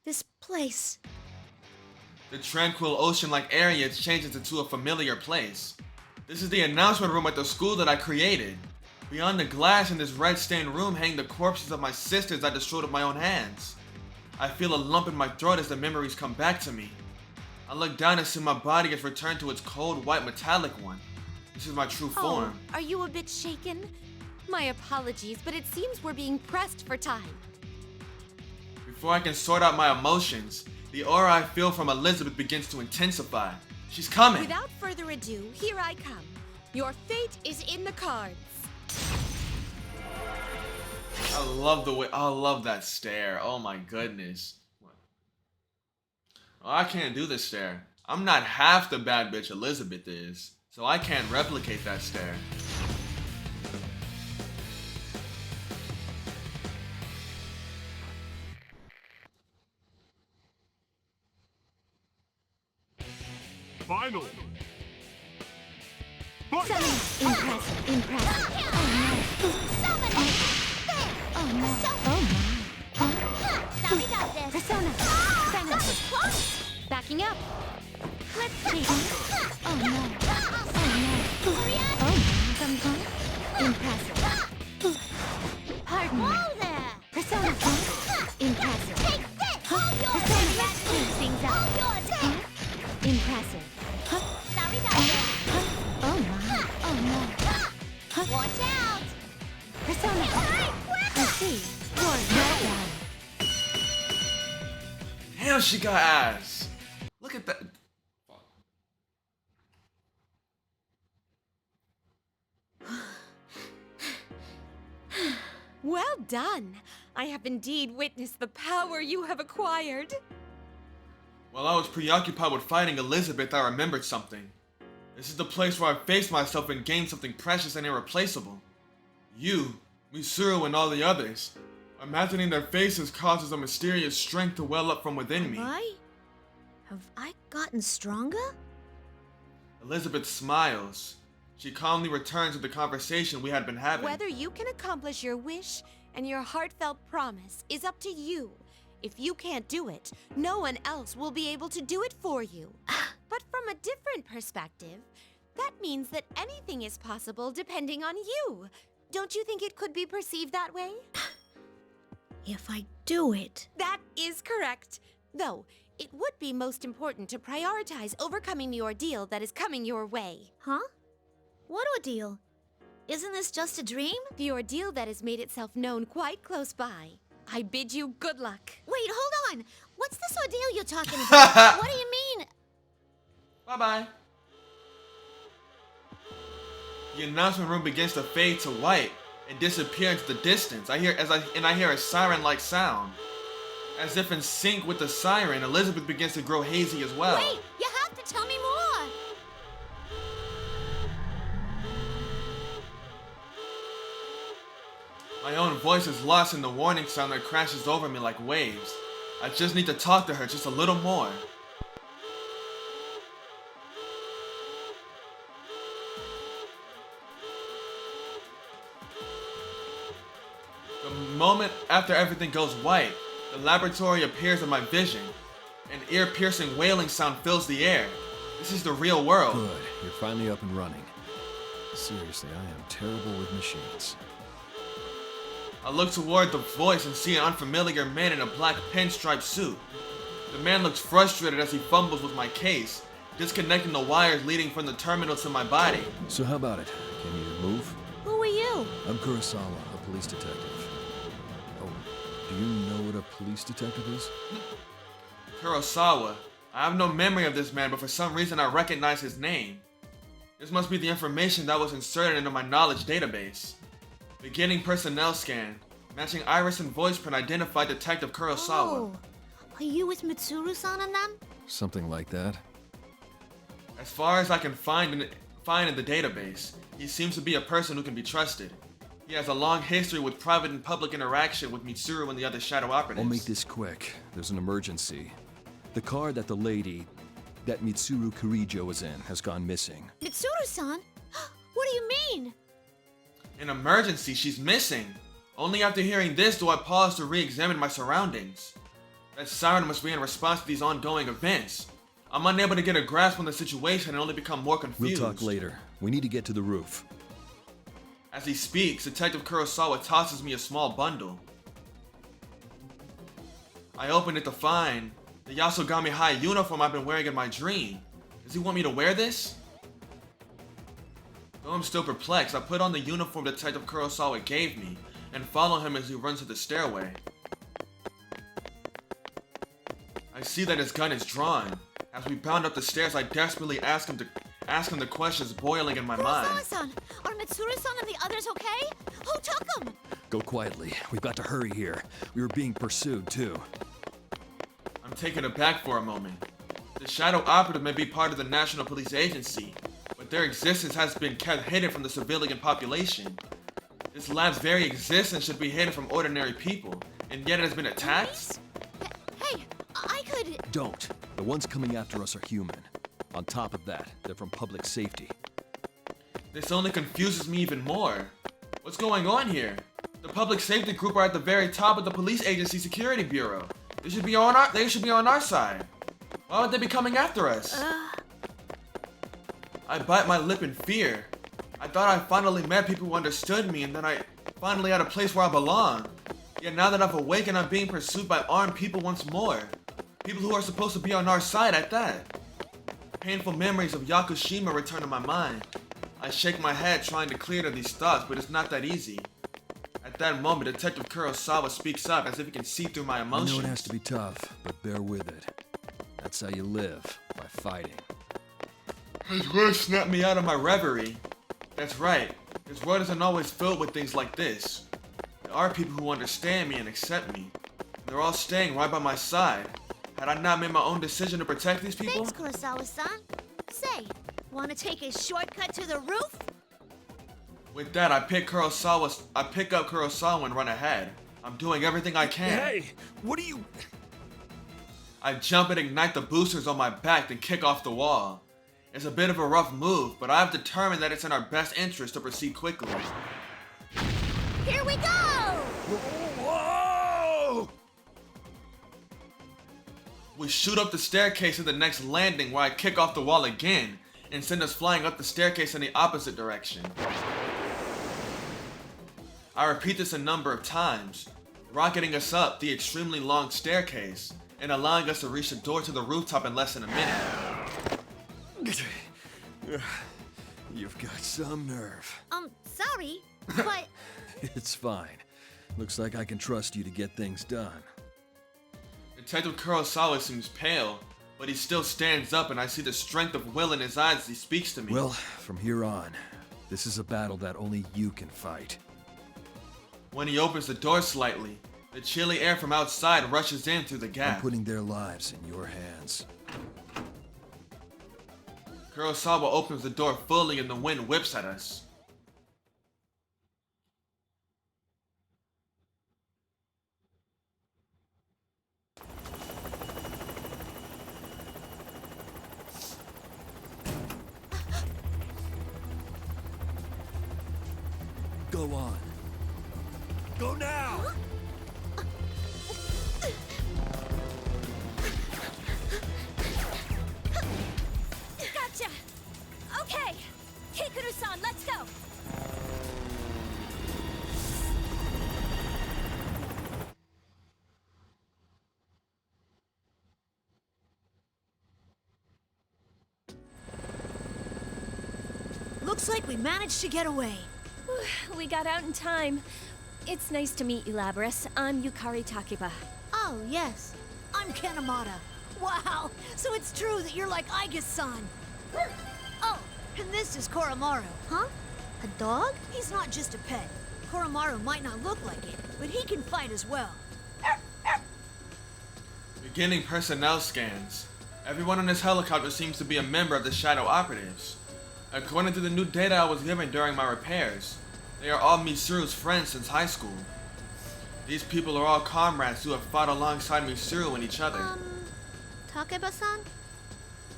This place. The tranquil ocean-like area changes into a familiar place. This is the announcement room at the school that I created. Beyond the glass in this red-stained room hang the corpses of my sisters I destroyed with my own hands. I feel a lump in my throat as the memories come back to me. I look down and see my body has returned to its cold, white, metallic one. This is my true form. Are you a bit shaken? My apologies, but it seems we're being pressed for time. Before I can sort out my emotions, the aura I feel from Elizabeth begins to intensify. She's coming! Without further ado, here I come. Your fate is in the cards. I love that stare. Oh my goodness. Oh, I can't do this stare. I'm not half the bad bitch Elizabeth is, so I can't replicate that stare. Finally! Impressive, impressive. Oh no. Sorry about this. Persona. Backing up. Let's take it. Oh no. Impressive. Pardon me. Whoa there. Persona. Impressive. Take this. All yours. Smooth things out. All yours. Impressive. Sorry about this. Oh my. Oh no. Watch out. Persona. I see. You're well done. Damn, she got ass. Look at that. Well done. I have indeed witnessed the power you have acquired. While I was preoccupied with fighting Elizabeth, I remembered something. This is the place where I faced myself and gained something precious and irreplaceable. You, Mitsuru, and all the others. Imagining their faces causes a mysterious strength to well up from within me. Have I gotten stronger? Elizabeth smiles. She calmly returns to the conversation we had been having. Whether you can accomplish your wish and your heartfelt promise is up to you. If you can't do it, no one else will be able to do it for you. But from a different perspective, that means that anything is possible depending on you. Don't you think it could be perceived that way? If I do it. That is correct. Though, it would be most important to prioritize overcoming the ordeal that is coming your way. Huh? What ordeal? Isn't this just a dream? The ordeal that has made itself known quite close by. I bid you good luck. Wait, hold on. What's this ordeal you're talking about? What do you mean? Bye-bye. The announcement room begins to fade to white and disappear into the distance. I hear a siren-like sound. As if in sync with the siren, Elizabeth begins to grow hazy as well. Wait, you have to tell me more. My own voice is lost in the warning sound that crashes over me like waves. I just need to talk to her just a little more. The moment after everything goes white, the laboratory appears in my vision. An ear-piercing wailing sound fills the air. This is the real world. Good, you're finally up and running. Seriously, I am terrible with machines. I look toward the voice and see an unfamiliar man in a black pinstripe suit. The man looks frustrated as he fumbles with my case, disconnecting the wires leading from the terminal to my body. So how about it? Can you move? Who are you? I'm Kurosawa, a police detective. Oh, do you know what a police detective is? Kurosawa. I have no memory of this man, but for some reason I recognize his name. This must be the information that was inserted into my knowledge database. Beginning personnel scan. Matching iris and voice print identified Detective Kurosawa. Oh, are you with Mitsuru-san and them? Something like that. As far as I can find in the database, he seems to be a person who can be trusted. He has a long history with private and public interaction with Mitsuru and the other shadow operatives. I'll make this quick. There's an emergency. The car that the lady, that Mitsuru Kurijo was in, has gone missing. Mitsuru-san? What do you mean? An emergency? She's missing. Only after hearing this do I pause to re-examine my surroundings. That siren must be in response to these ongoing events. I'm unable to get a grasp on the situation and only become more confused. We'll talk later. We need to get to the roof. As he speaks, Detective Kurosawa tosses me a small bundle. I open it to find the Yasogami High uniform I've been wearing in my dream. Does he want me to wear this? Though I'm still perplexed, I put on the uniform Detective Kurosawa gave me and follow him as he runs to the stairway. I see that his gun is drawn. As we bound up the stairs, I desperately ask him the questions boiling in my mind. Kurosawa-san, are Mitsuru-san and the others okay? Who took them? Go quietly. We've got to hurry here. We were being pursued, too. I'm taken aback for a moment. The Shadow Operative may be part of the National Police Agency, but their existence has been kept hidden from the civilian population. This lab's very existence should be hidden from ordinary people, and yet it has been attacked? Hey, I could... Don't. The ones coming after us are human. On top of that, they're from public safety. This only confuses me even more. What's going on here? The public safety group are at the very top of the police agency security bureau. They should be on our side. Why would they be coming after us? I bite my lip in fear. I thought I finally met people who understood me and that I finally had a place where I belong. Yet now that I've awakened, I'm being pursued by armed people once more. People who are supposed to be on our side at that. Painful memories of Yakushima return to my mind. I shake my head trying to clear of these thoughts, but it's not that easy. At that moment, Detective Kurosawa speaks up as if he can see through my emotions. I know it has to be tough, but bear with it. That's how you live, by fighting. His words snapped me out of my reverie. That's right. His world isn't always filled with things like this. There are people who understand me and accept me. They're all staying right by my side. Had I not made my own decision to protect these people? Thanks, Kurosawa-san. Say, want to take a shortcut to the roof? With that, I pick up Kurosawa and run ahead. I'm doing everything I can. Hey, what are you... I jump and ignite the boosters on my back, then kick off the wall. It's a bit of a rough move, but I've determined that it's in our best interest to proceed quickly. Here we go! Whoa! We shoot up the staircase to the next landing where I kick off the wall again and send us flying up the staircase in the opposite direction. I repeat this a number of times, rocketing us up the extremely long staircase and allowing us to reach the door to the rooftop in less than a minute. You've got some nerve. Sorry, but... It's fine. Looks like I can trust you to get things done. Detective Kurosawa seems pale, but he still stands up and I see the strength of will in his eyes as he speaks to me. Well, from here on, this is a battle that only you can fight. When he opens the door slightly, the chilly air from outside rushes in through the gap. I'm putting their lives in your hands. Kurosawa opens the door fully and the wind whips at us. Go on. Go now! Gotcha! Okay! Hikaru-san, let's go! Looks like we managed to get away. We got out in time. It's nice to meet you, Labras. I'm Yukari Takiba. Oh, yes. I'm Kanemata. Wow, so it's true that you're like Aigus-san. Oh, and this is Koromaru. Huh? A dog? He's not just a pet. Koromaru might not look like it, but he can fight as well. Beginning personnel scans. Everyone on this helicopter seems to be a member of the Shadow Operatives. According to the new data I was given during my repairs, they are all Mitsuru's friends since high school. These people are all comrades who have fought alongside Mitsuru and each other. Takeba-san?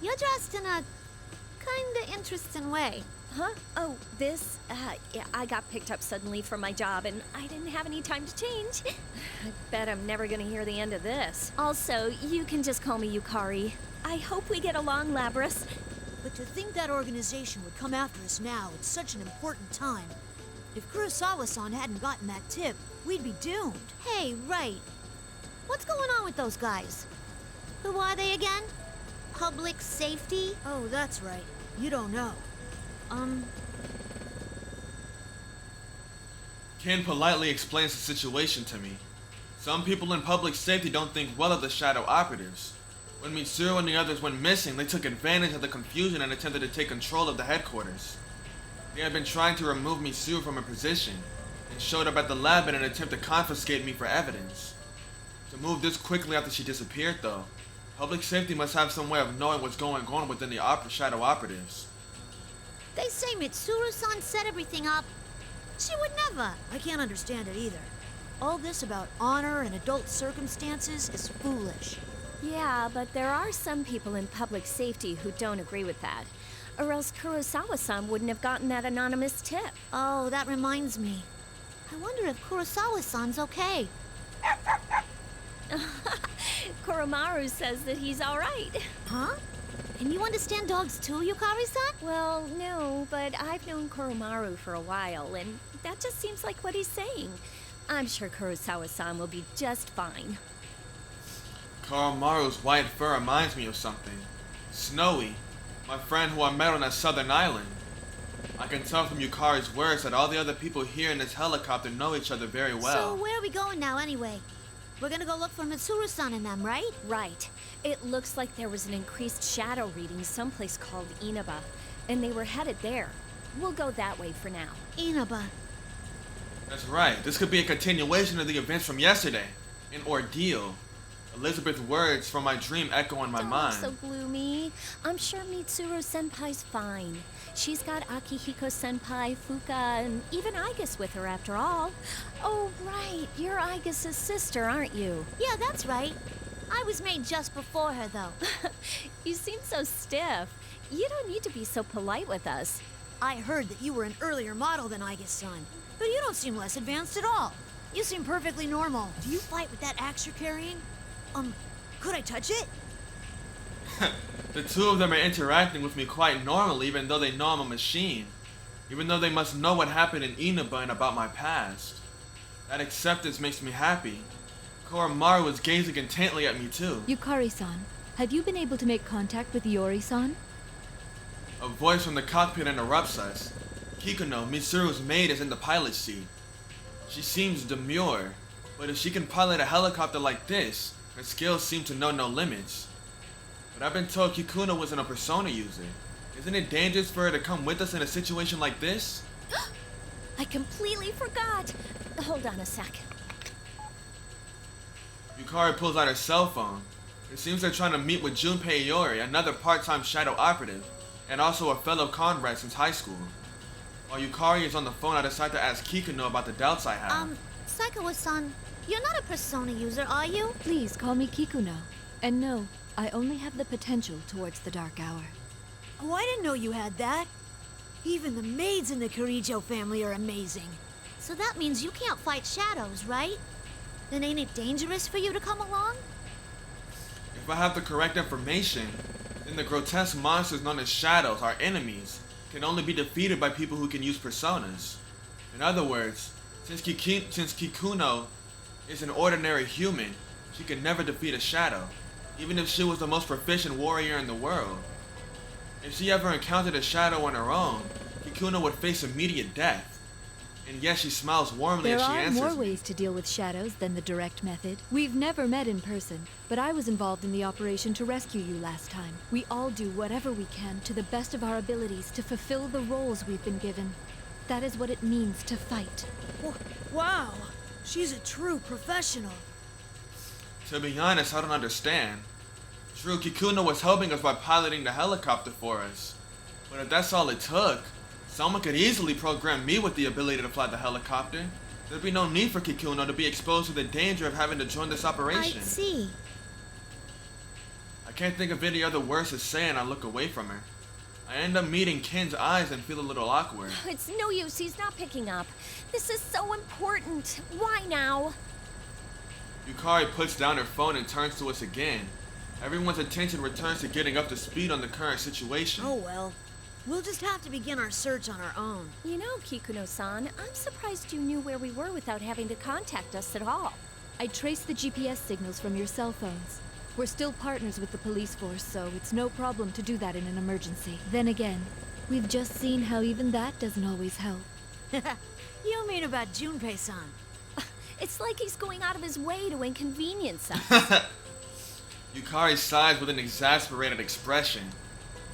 You're dressed in a kinda interesting way. Huh? Oh, this? Yeah, I got picked up suddenly from my job and I didn't have any time to change. I bet I'm never gonna hear the end of this. Also, you can just call me Yukari. I hope we get along, Labras. But to think that organization would come after us now at such an important time. If Kurosawa-san hadn't gotten that tip, we'd be doomed. Hey, right. What's going on with those guys? Who are they again? Public safety? Oh, that's right. You don't know. Ken politely explains the situation to me. Some people in public safety don't think well of the shadow operatives. When Mitsuru and the others went missing, they took advantage of the confusion and attempted to take control of the headquarters. They had been trying to remove Mitsuru from her position, and showed up at the lab in an attempt to confiscate me for evidence. To move this quickly after she disappeared though, public safety must have some way of knowing what's going on within the shadow operatives. They say Mitsuru-san set everything up. She would never. I can't understand it either. All this about honor and adult circumstances is foolish. Yeah, but there are some people in public safety who don't agree with that. Or else Kurosawa-san wouldn't have gotten that anonymous tip. Oh, that reminds me. I wonder if Kurosawa-san's okay. Koromaru says that he's all right. Huh? Can you understand dogs too, Yukari-san? Well, no, but I've known Koromaru for a while, and that just seems like what he's saying. I'm sure Kurosawa-san will be just fine. Koromaru's white fur reminds me of something. Snowy, my friend who I met on that southern island. I can tell from Yukari's words that all the other people here in this helicopter know each other very well. So where are we going now anyway? We're gonna go look for Mitsuru-san and them, right? Right. It looks like there was an increased shadow reading someplace called Inaba, and they were headed there. We'll go that way for now. Inaba. That's right. This could be a continuation of the events from yesterday. An ordeal. Elizabeth's words from my dream echo in my mind. Don't look so gloomy. I'm sure Mitsuru-senpai's fine. She's got Akihiko-senpai, Fuka, and even Aigus with her after all. Oh, right. You're Aigus' sister, aren't you? Yeah, that's right. I was made just before her, though. You seem so stiff. You don't need to be so polite with us. I heard that you were an earlier model than Aigus-san, but you don't seem less advanced at all. You seem perfectly normal. Do you fight with that axe you're carrying? Could I touch it? The two of them are interacting with me quite normally, even though they know I'm a machine. Even though they must know what happened in Inaba and about my past. That acceptance makes me happy. Koromaru was gazing intently at me too. Yukari-san, have you been able to make contact with Iori-san? A voice from the cockpit interrupts us. Kikuno, Mitsuru's maid, is in the pilot seat. She seems demure, but if she can pilot a helicopter like this, her skills seem to know no limits. But I've been told Kikuno wasn't a persona user. Isn't it dangerous for her to come with us in a situation like this? I completely forgot. Hold on a sec. Yukari pulls out her cell phone. It seems they're trying to meet with Junpei Iori, another part-time shadow operative, and also a fellow comrade since high school. While Yukari is on the phone, I decide to ask Kikuno about the doubts I have. Saikawa-san, you're not a persona user, are you? Please call me Kikuno. And no, I only have the potential towards the dark hour. Oh, I didn't know you had that. Even the maids in the Kirijo family are amazing. So that means you can't fight shadows, right? Then ain't it dangerous for you to come along? If I have the correct information, then the grotesque monsters known as shadows, our enemies, can only be defeated by people who can use personas. In other words, since Kikuno is an ordinary human, she can never defeat a shadow, even if she was the most proficient warrior in the world. If she ever encountered a shadow on her own, Kikuno would face immediate death. And yes, she smiles warmly as she answers There are more me. ways to deal with shadows than the direct method. We've never met in person, but I was involved in the operation to rescue you last time. We all do whatever we can to the best of our abilities to fulfill the roles we've been given. That is what it means to fight. Wow, she's a true professional. To be honest, I don't understand. True, Kikuno was helping us by piloting the helicopter for us. But if that's all it took, someone could easily program me with the ability to fly the helicopter. There'd be no need for Kikuno to be exposed to the danger of having to join this operation. I see. I can't think of any other words to say and I look away from her. I end up meeting Ken's eyes and feel a little awkward. It's no use, he's not picking up. This is so important. Why now? Yukari puts down her phone and turns to us again. Everyone's attention returns to getting up to speed on the current situation. Oh well. We'll just have to begin our search on our own. You know, Kikuno-san, I'm surprised you knew where we were without having to contact us at all. I traced the GPS signals from your cell phones. We're still partners with the police force, so it's no problem to do that in an emergency. Then again, we've just seen how even that doesn't always help. You mean about Junpei-san? It's like he's going out of his way to inconvenience us. Yukari sighs with an exasperated expression.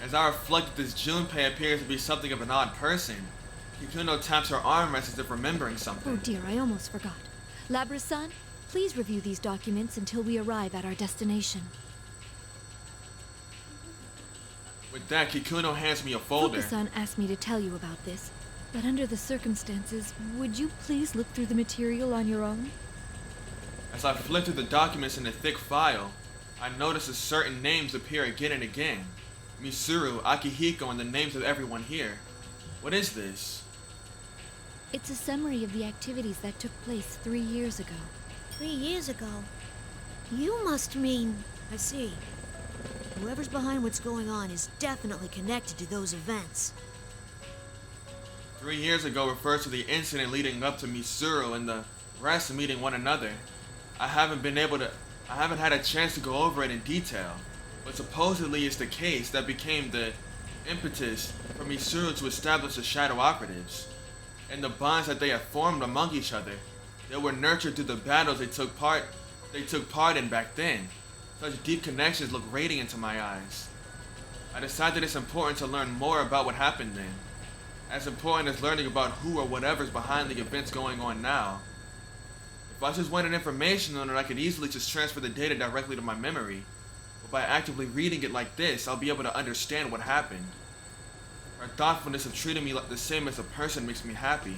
As I reflect that this Junpei appears to be something of an odd person, Kikuno taps her armrest as if remembering something. Oh dear, I almost forgot. Labra-san, please review these documents until we arrive at our destination. With that, Kikuno hands me a folder. Fuka-san asked me to tell you about this, but under the circumstances, would you please look through the material on your own? As I flip through the documents in the thick file, I notice that certain names appear again and again. Mitsuru, Akihiko, and the names of everyone here. What is this? It's a summary of the activities that took place 3 years ago. 3 years ago? You must mean... I see. Whoever's behind what's going on is definitely connected to those events. 3 years ago refers to the incident leading up to Mitsuru and the rest meeting one another. I haven't had a chance to go over it in detail, but supposedly it's the case that became the impetus for Mitsuru to establish the Shadow Operatives, and the bonds that they have formed among each other. They were nurtured through the battles they took part in back then. Such deep connections look radiant to my eyes. I decided it's important to learn more about what happened then, as important as learning about who or whatever's behind the events going on now. If I just wanted information on it, I could easily just transfer the data directly to my memory. But by actively reading it like this, I'll be able to understand what happened. Her thoughtfulness of treating me like the same as a person makes me happy.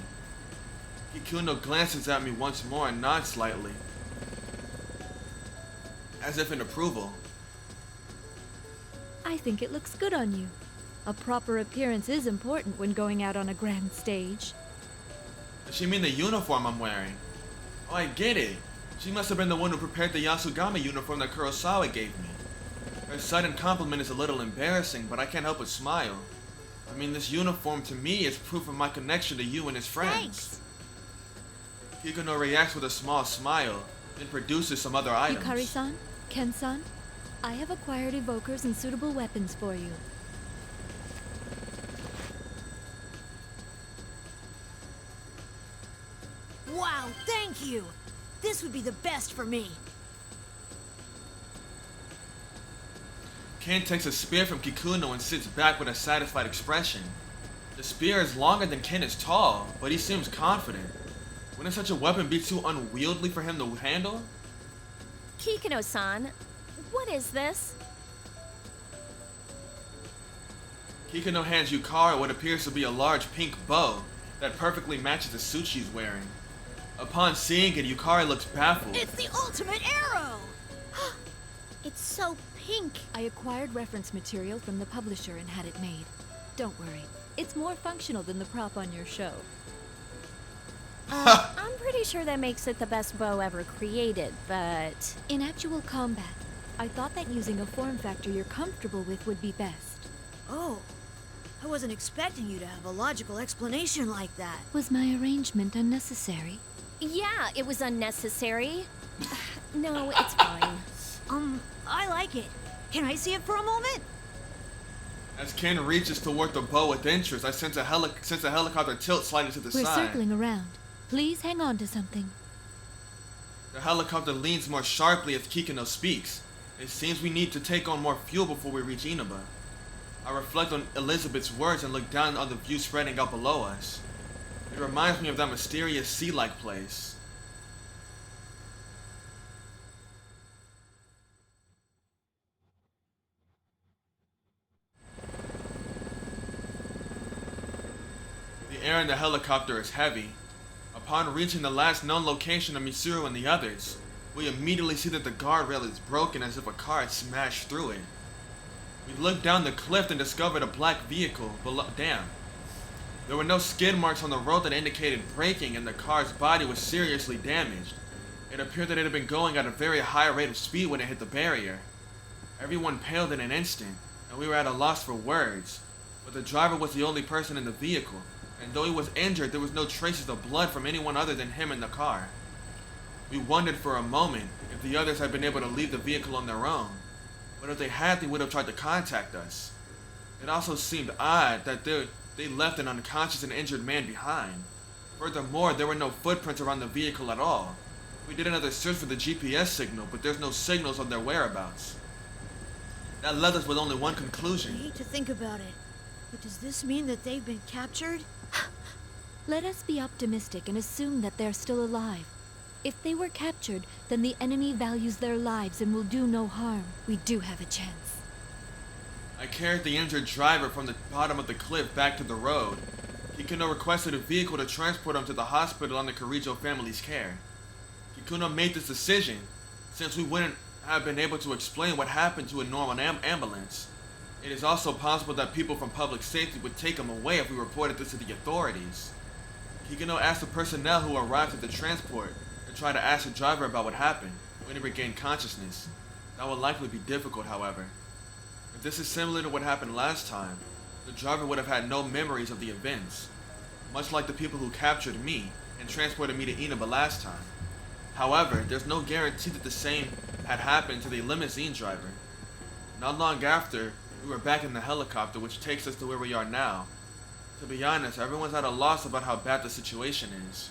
Kikuno glances at me once more and nods slightly, as if in approval. I think it looks good on you. A proper appearance is important when going out on a grand stage. Does she mean the uniform I'm wearing? Oh, I get it. She must have been the one who prepared the Yasugami uniform that Kurosawa gave me. Her sudden compliment is a little embarrassing, but I can't help but smile. I mean, this uniform to me is proof of my connection to you and his friends. Thanks. Kikuno reacts with a small smile, then produces some other items. Yukari-san, Ken-san, I have acquired evokers and suitable weapons for you. Wow, thank you! This would be the best for me. Ken takes a spear from Kikuno and sits back with a satisfied expression. The spear is longer than Ken is tall, but he seems confident. Wouldn't such a weapon be too unwieldy for him to handle? Kikuno-san, what is this? Kikuno hands Yukari what appears to be a large pink bow that perfectly matches the suit she's wearing. Upon seeing it, Yukari looks baffled. It's the ultimate arrow! It's so pink. I acquired reference material from the publisher and had it made. Don't worry, it's more functional than the prop on your show. I'm pretty sure that makes it the best bow ever created, but... In actual combat, I thought that using a form factor you're comfortable with would be best. Oh, I wasn't expecting you to have a logical explanation like that. Was my arrangement unnecessary? Yeah, it was unnecessary. No, it's fine. I like it. Can I see it for a moment? As Ken reaches toward the bow with interest, I sense a helicopter tilt slightly to the We're side. circling around. Please hang on to something. The helicopter leans more sharply as Kikuno speaks. It seems we need to take on more fuel before we reach Inaba. I reflect on Elizabeth's words and look down on the view spreading out below us. It reminds me of that mysterious sea-like place. The air in the helicopter is heavy. Upon reaching the last known location of Mitsuru and the others, we immediately see that the guardrail is broken as if a car had smashed through it. We looked down the cliff and discovered a black vehicle below. Damn. There were no skid marks on the road that indicated braking, and the car's body was seriously damaged. It appeared that it had been going at a very high rate of speed when it hit the barrier. Everyone paled in an instant, and we were at a loss for words. But the driver was the only person in the vehicle, and though he was injured, there was no traces of blood from anyone other than him in the car. We wondered for a moment if the others had been able to leave the vehicle on their own, but if they had, they would have tried to contact us. It also seemed odd that they left an unconscious and injured man behind. Furthermore, there were no footprints around the vehicle at all. We did another search for the GPS signal, but there's no signals of their whereabouts. That left us with only one conclusion. I hate to think about it, but does this mean that they've been captured? Let us be optimistic and assume that they're still alive. If they were captured, then the enemy values their lives and will do no harm. We do have a chance. I carried the injured driver from the bottom of the cliff back to the road. Kikuno requested a vehicle to transport him to the hospital under Kirijo family's care. Kikuno made this decision since we wouldn't have been able to explain what happened to a normal ambulance. It is also possible that people from public safety would take him away if we reported this to the authorities. Kikuno asked the personnel who arrived at the transport to try to ask the driver about what happened when he regained consciousness. That will likely be difficult, however. If this is similar to what happened last time, the driver would have had no memories of the events, much like the people who captured me and transported me to Inaba last time. However, there's no guarantee that the same had happened to the limousine driver. Not long after, we were back in the helicopter, which takes us to where we are now. To be honest, everyone's at a loss about how bad the situation is.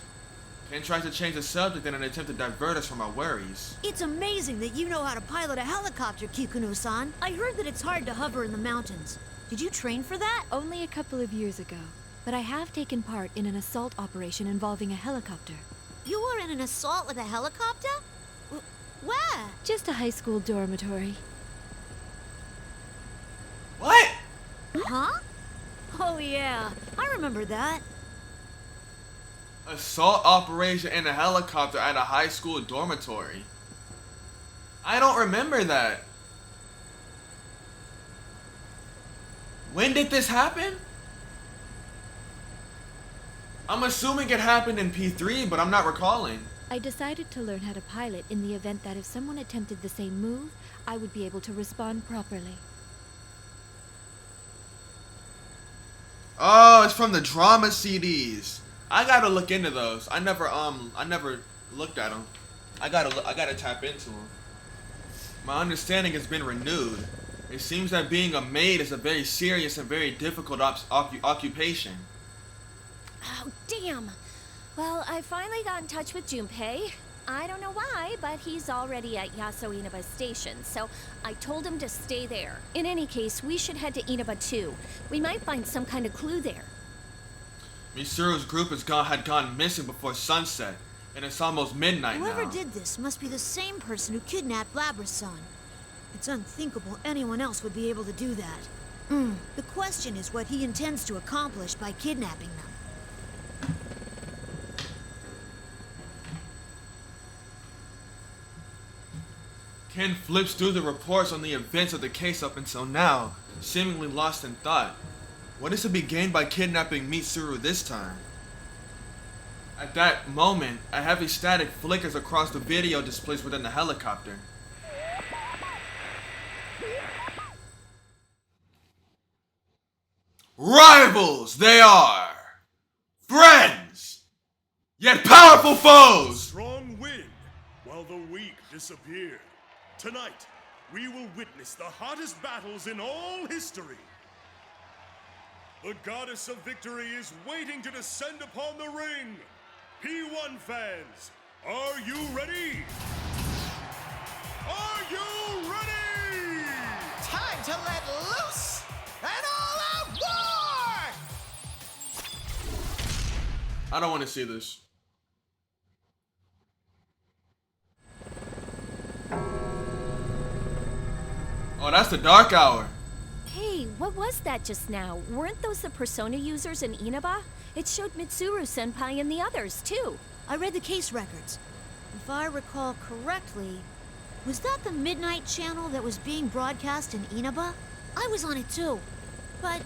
Ken tries to change the subject in an attempt to divert us from our worries. It's amazing that you know how to pilot a helicopter, Kikuno-san. I heard that it's hard to hover in the mountains. Did you train for that? Only a couple of years ago, but I have taken part in an assault operation involving a helicopter. You were in an assault with a helicopter? Where? Just a high school dormitory. What? Huh? Oh yeah, I remember that. Assault operation in a helicopter at a high school dormitory. I don't remember that. When did this happen? I'm assuming it happened in P3, but I'm not recalling. I decided to learn how to pilot in the event that if someone attempted the same move, I would be able to respond properly. Oh, it's from the drama CDs. I gotta look into those. I never looked at them. I gotta tap into them. My understanding has been renewed. It seems that being a maid is a very serious and very difficult occupation. Oh, damn. Well, I finally got in touch with Junpei. I don't know why, but he's already at Yasuo Inaba Station, so I told him to stay there. In any case, we should head to Inaba too. We might find some kind of clue there. Mitsuru's group had gone missing before sunset, and it's almost midnight now. Whoever did this must be the same person who kidnapped Labra-san. It's unthinkable anyone else would be able to do that. The question is what he intends to accomplish by kidnapping them. Ken flips through the reports on the events of the case up until now, seemingly lost in thought. What is to be gained by kidnapping Mitsuru this time? At that moment, a heavy static flickers across the video displays within the helicopter. Rivals they are! Friends! Yet powerful foes! Strong win, while the weak disappear. Tonight, we will witness the hottest battles in all history. The goddess of victory is waiting to descend upon the ring. P1 fans, are you ready? Are you ready? Time to let loose an all-out war! I don't want to see this. Oh, that's the Dark Hour. Hey, what was that just now? Weren't those the Persona users in Inaba? It showed Mitsuru-senpai and the others, too. I read the case records. If I recall correctly, was that the Midnight Channel that was being broadcast in Inaba? I was on it too. But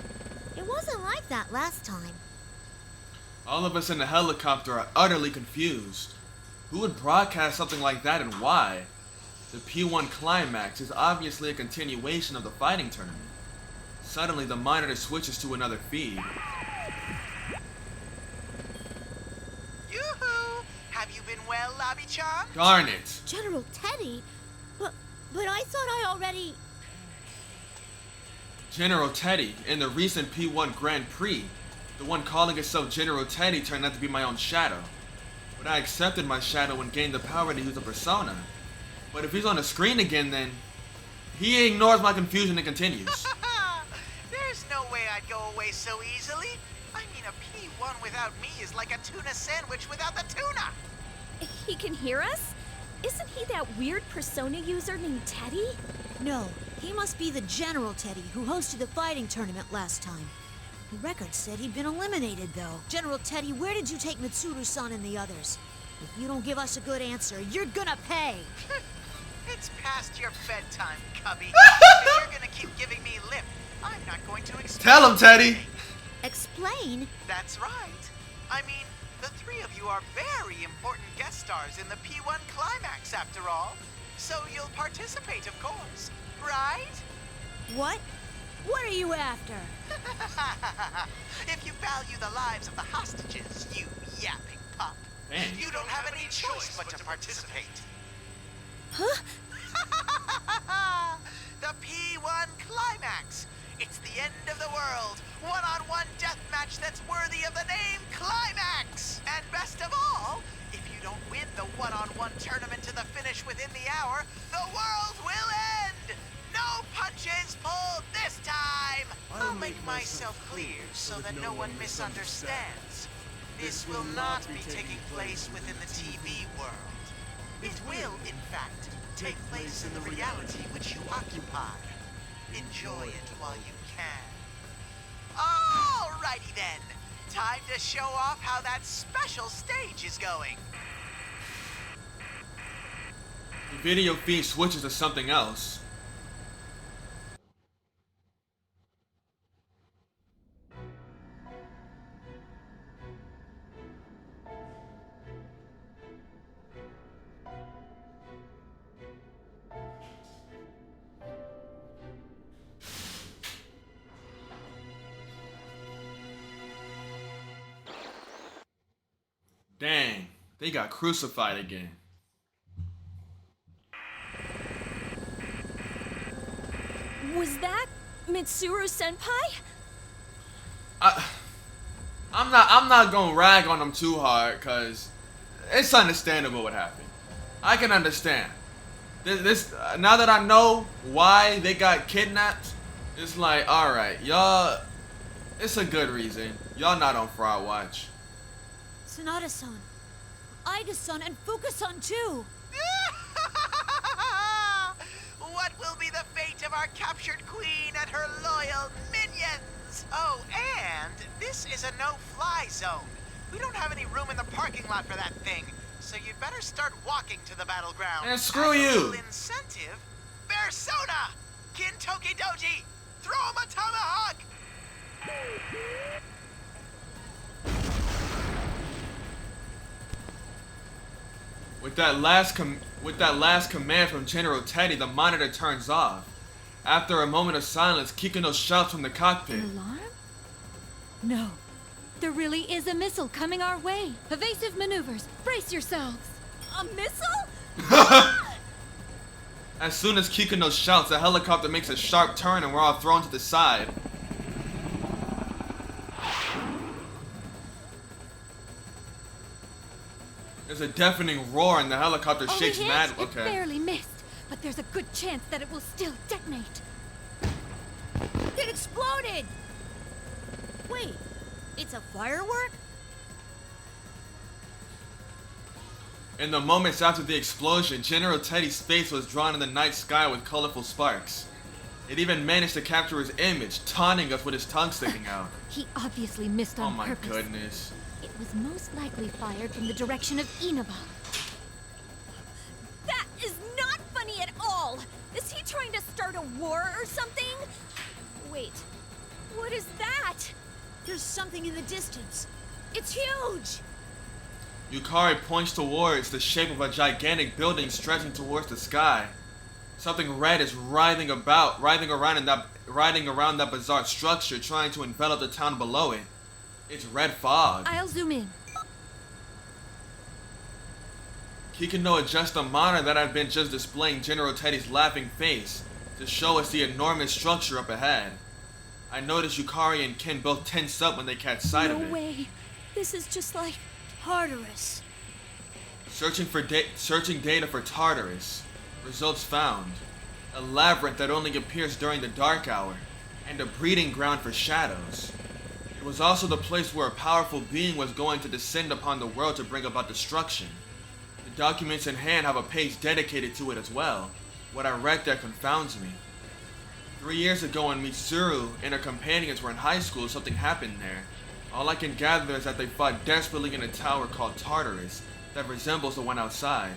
it wasn't like that last time. All of us in the helicopter are utterly confused. Who would broadcast something like that and why? The P1 climax is obviously a continuation of the fighting tournament. Suddenly, the monitor switches to another feed. Yoo-hoo! Have you been well, Lobby-chan? Darn it! General Teddy? But I thought I already... General Teddy, in the recent P1 Grand Prix, the one calling itself General Teddy turned out to be my own shadow. But I accepted my shadow and gained the power to use a persona. But if he's on the screen again, then he ignores my confusion and continues. There's no way I'd go away so easily. I mean, a P1 without me is like a tuna sandwich without the tuna. He can hear us? Isn't he that weird persona user named Teddy? No, he must be the General Teddy who hosted the fighting tournament last time. The record said he'd been eliminated, though. General Teddy, where did you take Mitsuru-san and the others? If you don't give us a good answer, you're gonna pay! It's past your bedtime, Cubby. If you're gonna keep giving me lip, I'm not going to explain. Tell him, Teddy! Explain? That's right. I mean, the three of you are very important guest stars in the P1 climax, after all. So you'll participate, of course, right? What? What are you after? If you value the lives of the hostages, you yapping pup, you don't have any choice but to participate. Huh? The P1 climax. It's the end of the world. One-on-one death match that's worthy of the name Climax. And best of all, if you don't win the one-on-one tournament to the finish within the hour, the world will end. No punches pulled this time. I'll make myself clear so that no one misunderstands. This will not be taking place within the TV world. It will, in fact, take place in the reality which you occupy. Enjoy it while you can. Alrighty then. Time to show off how that special stage is going. The video feed switches to something else. Dang, they got crucified again. Was that Mitsuru-senpai? I'm not gonna rag on them too hard, cause it's understandable what happened. I can understand. This now that I know why they got kidnapped, it's like, alright, y'all, it's a good reason. Y'all not on fraud watch. Sonata-san, Aiga-san, and Fuka-san too! What will be the fate of our captured queen and her loyal minions? Oh, and this is a no-fly zone. We don't have any room in the parking lot for that thing, so you'd better start walking to the battleground. And screw you! As a little incentive, Persona! Kintoki Doji! Throw him a tomahawk! With that last command from General Teddy, the monitor turns off. After a moment of silence, Kikuno shouts from the cockpit. An alarm? No. There really is a missile coming our way. Evasive maneuvers. Brace yourselves. A missile? As soon as Kikuno shouts, the helicopter makes a sharp turn and we're all thrown to the side. There's a deafening roar and the helicopter shakes mad. It barely missed, but there's a good chance that it will still detonate. It exploded! Wait, it's a firework? In the moments after the explosion, General Teddy's face was drawn in the night sky with colorful sparks. It even managed to capture his image, taunting us with his tongue sticking out. He obviously missed on purpose. Oh my goodness. It was most likely fired from the direction of Inaba. That is not funny at all! Is he trying to start a war or something? Wait, what is that? There's something in the distance. It's huge! Yukari points towards the shape of a gigantic building stretching towards the sky. Something red is writhing around that bizarre structure, trying to envelop the town below it. It's red fog. I'll zoom in. Kikuno adjusts the monitor that had been just displaying General Teddy's laughing face to show us the enormous structure up ahead. I noticed Yukari and Ken both tense up when they catch sight of it. No way. This is just like Tartarus. Searching data for Tartarus. Results found. A labyrinth that only appears during the dark hour, and a breeding ground for shadows. It was also the place where a powerful being was going to descend upon the world to bring about destruction. The documents in hand have a page dedicated to it as well. What I read there confounds me. 3 years ago when Mitsuru and her companions were in high school, something happened there. All I can gather is that they fought desperately in a tower called Tartarus that resembles the one outside.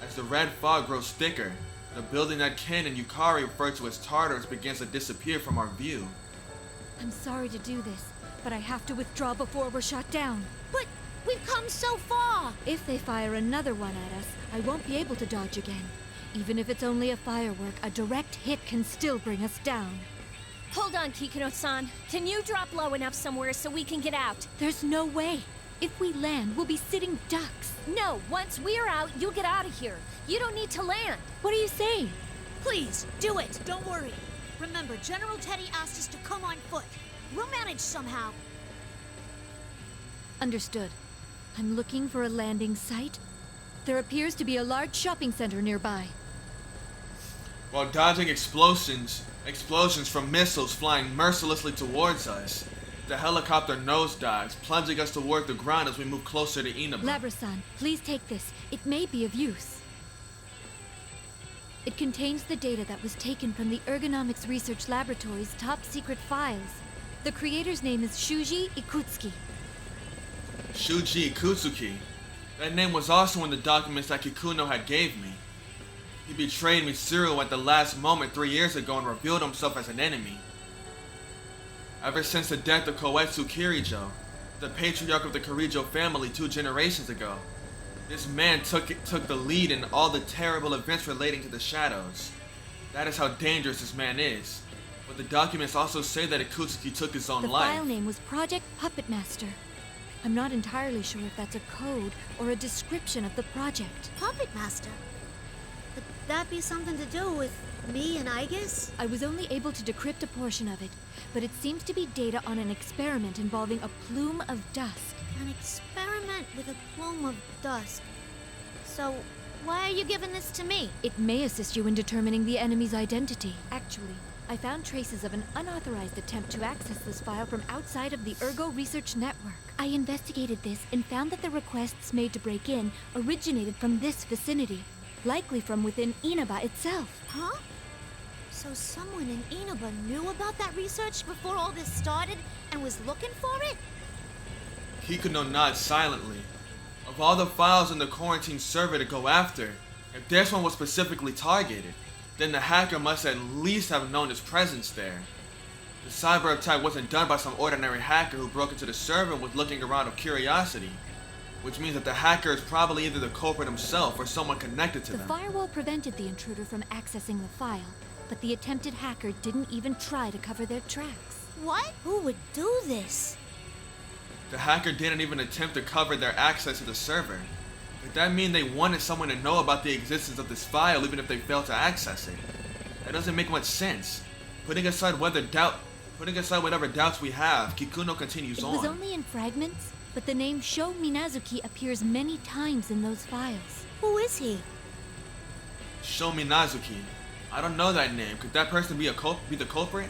As the red fog grows thicker, the building that Ken and Yukari refer to as Tartarus begins to disappear from our view. I'm sorry to do this, but I have to withdraw before we're shot down. But we've come so far! If they fire another one at us, I won't be able to dodge again. Even if it's only a firework, a direct hit can still bring us down. Hold on, Kikuno-san. Can you drop low enough somewhere so we can get out? There's no way. If we land, we'll be sitting ducks. No, once we're out, you'll get out of here. You don't need to land. What are you saying? Please, do it. Don't worry. Remember, General Teddy asked us to come on foot. We'll manage somehow. Understood. I'm looking for a landing site. There appears to be a large shopping center nearby. While dodging explosions from missiles flying mercilessly towards us, the helicopter nosedives, plunging us toward the ground as we move closer to Inaba. Labra-san, please take this. It may be of use. It contains the data that was taken from the Ergonomics Research Laboratory's top-secret files. The creator's name is Shuji Ikutsuki. Shuji Ikutsuki. That name was also in the documents that Kikuno had gave me. He betrayed Mitsuru at the last moment 3 years ago and revealed himself as an enemy. Ever since the death of Koetsu Kirijo, the patriarch of the Kirijo family 2 generations ago, this man took the lead in all the terrible events relating to the shadows. That is how dangerous this man is. But the documents also say that Ikutsuki took his own life. The file name was Project Puppet Master. I'm not entirely sure if that's a code or a description of the project. Puppet Master? Could that be something to do with me and Aigis? I was only able to decrypt a portion of it, but it seems to be data on an experiment involving a plume of dust. An experiment with a plume of dust. So, why are you giving this to me? It may assist you in determining the enemy's identity. Actually, I found traces of an unauthorized attempt to access this file from outside of the Ergo Research Network. I investigated this and found that the requests made to break in originated from this vicinity, likely from within Inaba itself. Huh? So someone in Inaba knew about that research before all this started and was looking for it? Kikuno nods silently. Of all the files in the quarantine server to go after, if this one was specifically targeted, then the hacker must at least have known his presence there. The cyber attack wasn't done by some ordinary hacker who broke into the server and was looking around of curiosity, which means that the hacker is probably either the culprit himself or someone connected to them. The firewall prevented the intruder from accessing the file, but the attempted hacker didn't even try to cover their tracks. What? Who would do this? The hacker didn't even attempt to cover their access to the server. Could that mean they wanted someone to know about the existence of this file even if they failed to access it? That doesn't make much sense. Putting aside whatever doubts we have, Kikuno continues on. It was only in fragments, but the name Sho Minazuki appears many times in those files. Who is he? Sho Minazuki. I don't know that name. Could that person be the culprit?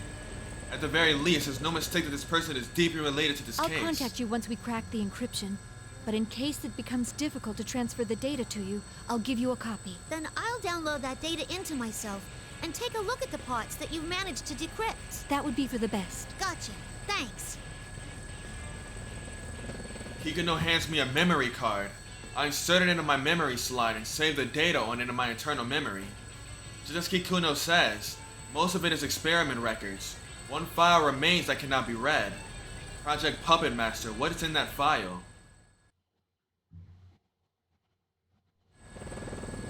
At the very least, there's no mistake that this person is deeply related to this case. I'll contact you once we crack the encryption. But in case it becomes difficult to transfer the data to you, I'll give you a copy. Then I'll download that data into myself and take a look at the parts that you've managed to decrypt. That would be for the best. Gotcha. Thanks. Kikuno hands me a memory card. I insert it into my memory slide and save the data on into my internal memory. Just as Kikuno says, most of it is experiment records. One file remains that cannot be read. Project Puppet Master, what is in that file?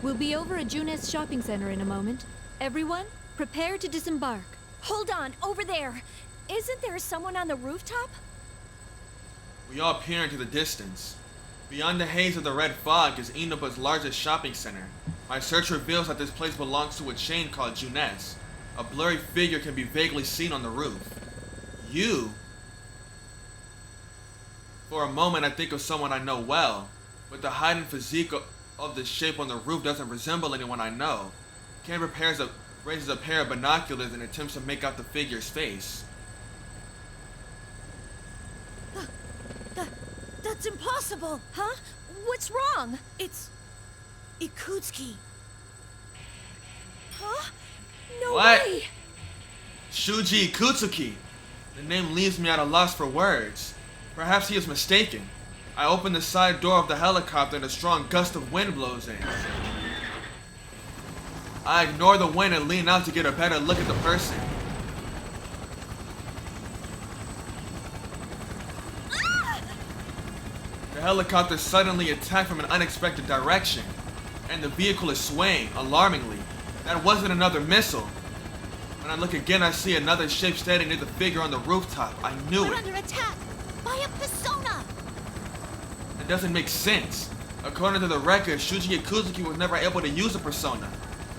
We'll be over at Junes Shopping Center in a moment. Everyone, prepare to disembark. Hold on, over there. Isn't there someone on the rooftop? We all peer into the distance. Beyond the haze of the red fog is Inoba's largest shopping center. My search reveals that this place belongs to a chain called Junes. A blurry figure can be vaguely seen on the roof. You? For a moment I think of someone I know well, but the height and physique of the shape on the roof doesn't resemble anyone I know. Ken raises a pair of binoculars and attempts to make out the figure's face. That's impossible! Huh? What's wrong? It's... Ikutsuki. Huh? No What? way! Shuji Ikutsuki! The name leaves me at a loss for words. Perhaps he is mistaken. I open the side door of the helicopter and a strong gust of wind blows in. I ignore the wind and lean out to get a better look at the person. The helicopter suddenly attacked from an unexpected direction, and the vehicle is swaying, alarmingly. That wasn't another missile. When I look again, I see another shape standing near the figure on the rooftop. I knew We're it. under attack by a persona! It doesn't make sense. According to the record, Shuji Ikutsuki was never able to use a persona.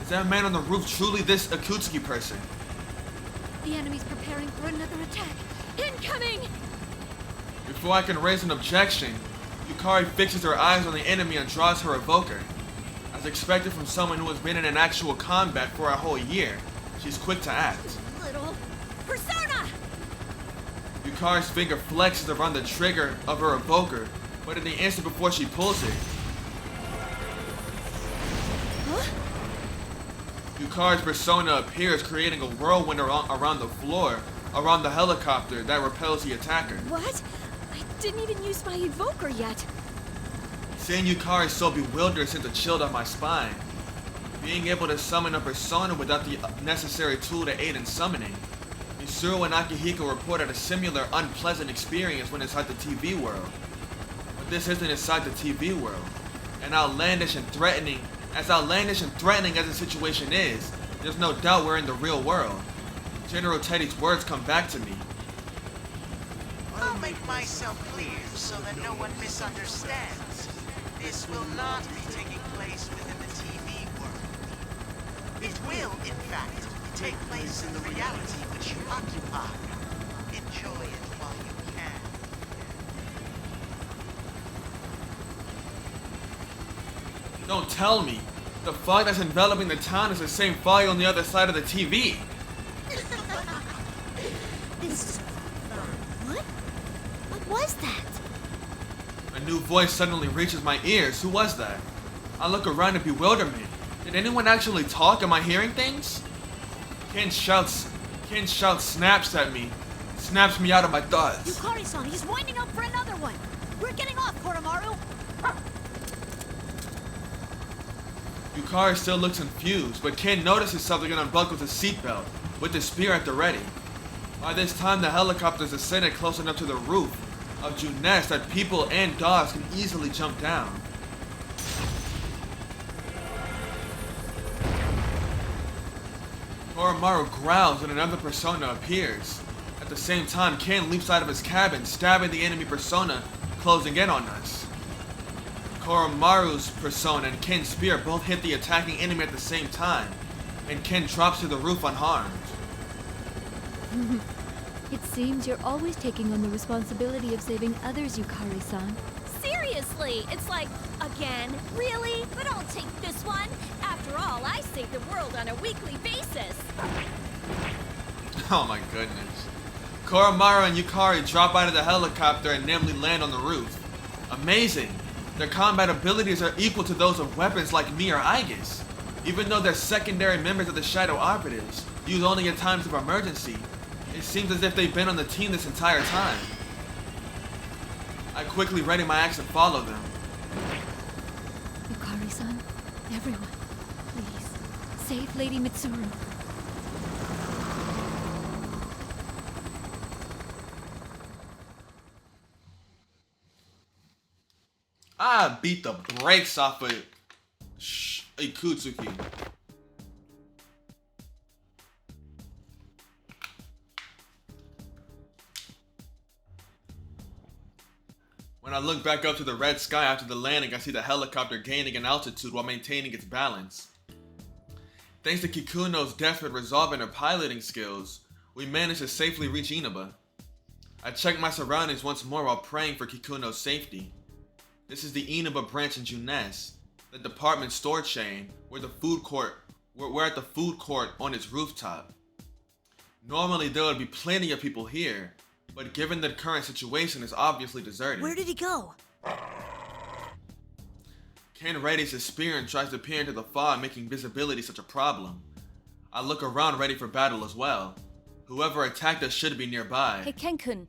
Is that man on the roof truly this Ikutsuki person? The enemy's preparing for another attack. Incoming! Before I can raise an objection, Yukari fixes her eyes on the enemy and draws her evoker. As expected from someone who has been in an actual combat for a whole year, she's quick to act. Little persona! Yukari's finger flexes around the trigger of her evoker, but in the instant before she pulls it, Yukari's persona appears, creating a whirlwind around the floor, around the helicopter that repels the attacker. What? I didn't even use my evoker yet. Seeing Yukari so bewildered sent a chill down my spine. Being able to summon a persona without the necessary tool to aid in summoning. Mitsuru and Akihiko reported a similar unpleasant experience when inside the TV world. But this isn't inside the TV world. As outlandish and threatening as the situation is, there's no doubt we're in the real world. General Teddy's words come back to me. I'll make myself clear so that no one misunderstands. This will not be taking place within the TV world. It will, in fact, take place in the reality which you occupy. Enjoy it while you can. Don't tell me. The fog that's enveloping the town is the same fog on the other side of the TV. This is fun. What was that? A new voice suddenly reaches my ears. Who was that? I look around in bewilderment. Did anyone actually talk? Am I hearing things? Ken shouts, snaps at me. Snaps me out of my thoughts. Yukari-san, he's winding up for another one. We're getting off, Koromaru. Yukari still looks confused, but Ken notices something and unbuckles his seatbelt, with the spear at the ready. By this time, the helicopter's ascended close enough to the roof of Junes that people and dogs can easily jump down. Koromaru growls and another persona appears. At the same time, Ken leaps out of his cabin, stabbing the enemy persona, closing in on us. Koromaru's persona and Ken's spear both hit the attacking enemy at the same time, and Ken drops to the roof unharmed. It seems you're always taking on the responsibility of saving others, Yukari-san. Seriously, it's like, again? Really? But I'll take this one. After all, I save the world on a weekly basis. Oh my goodness. Koromaru and Yukari drop out of the helicopter and nimbly land on the roof. Amazing! Their combat abilities are equal to those of weapons like me or Aegis. Even though they're secondary members of the Shadow Operatives, used only in times of emergency, it seems as if they've been on the team this entire time. I quickly ready my axe and follow them. Yukari-san, everyone, please, save Lady Mitsuru. I beat the brakes off of Ikutsuki. When I look back up to the red sky after the landing, I see the helicopter gaining in altitude while maintaining its balance. Thanks to Kikuno's desperate resolve and her piloting skills, we managed to safely reach Inaba. I checked my surroundings once more while praying for Kikuno's safety. This is the Inaba branch in Junes, the department store chain we're at the food court on its rooftop. Normally there would be plenty of people here, but given the current situation is obviously deserted. Where did he go? Ken readies his spear and tries to peer into the fog, making visibility such a problem. I look around ready for battle as well. Whoever attacked us should be nearby. Hey Ken-kun,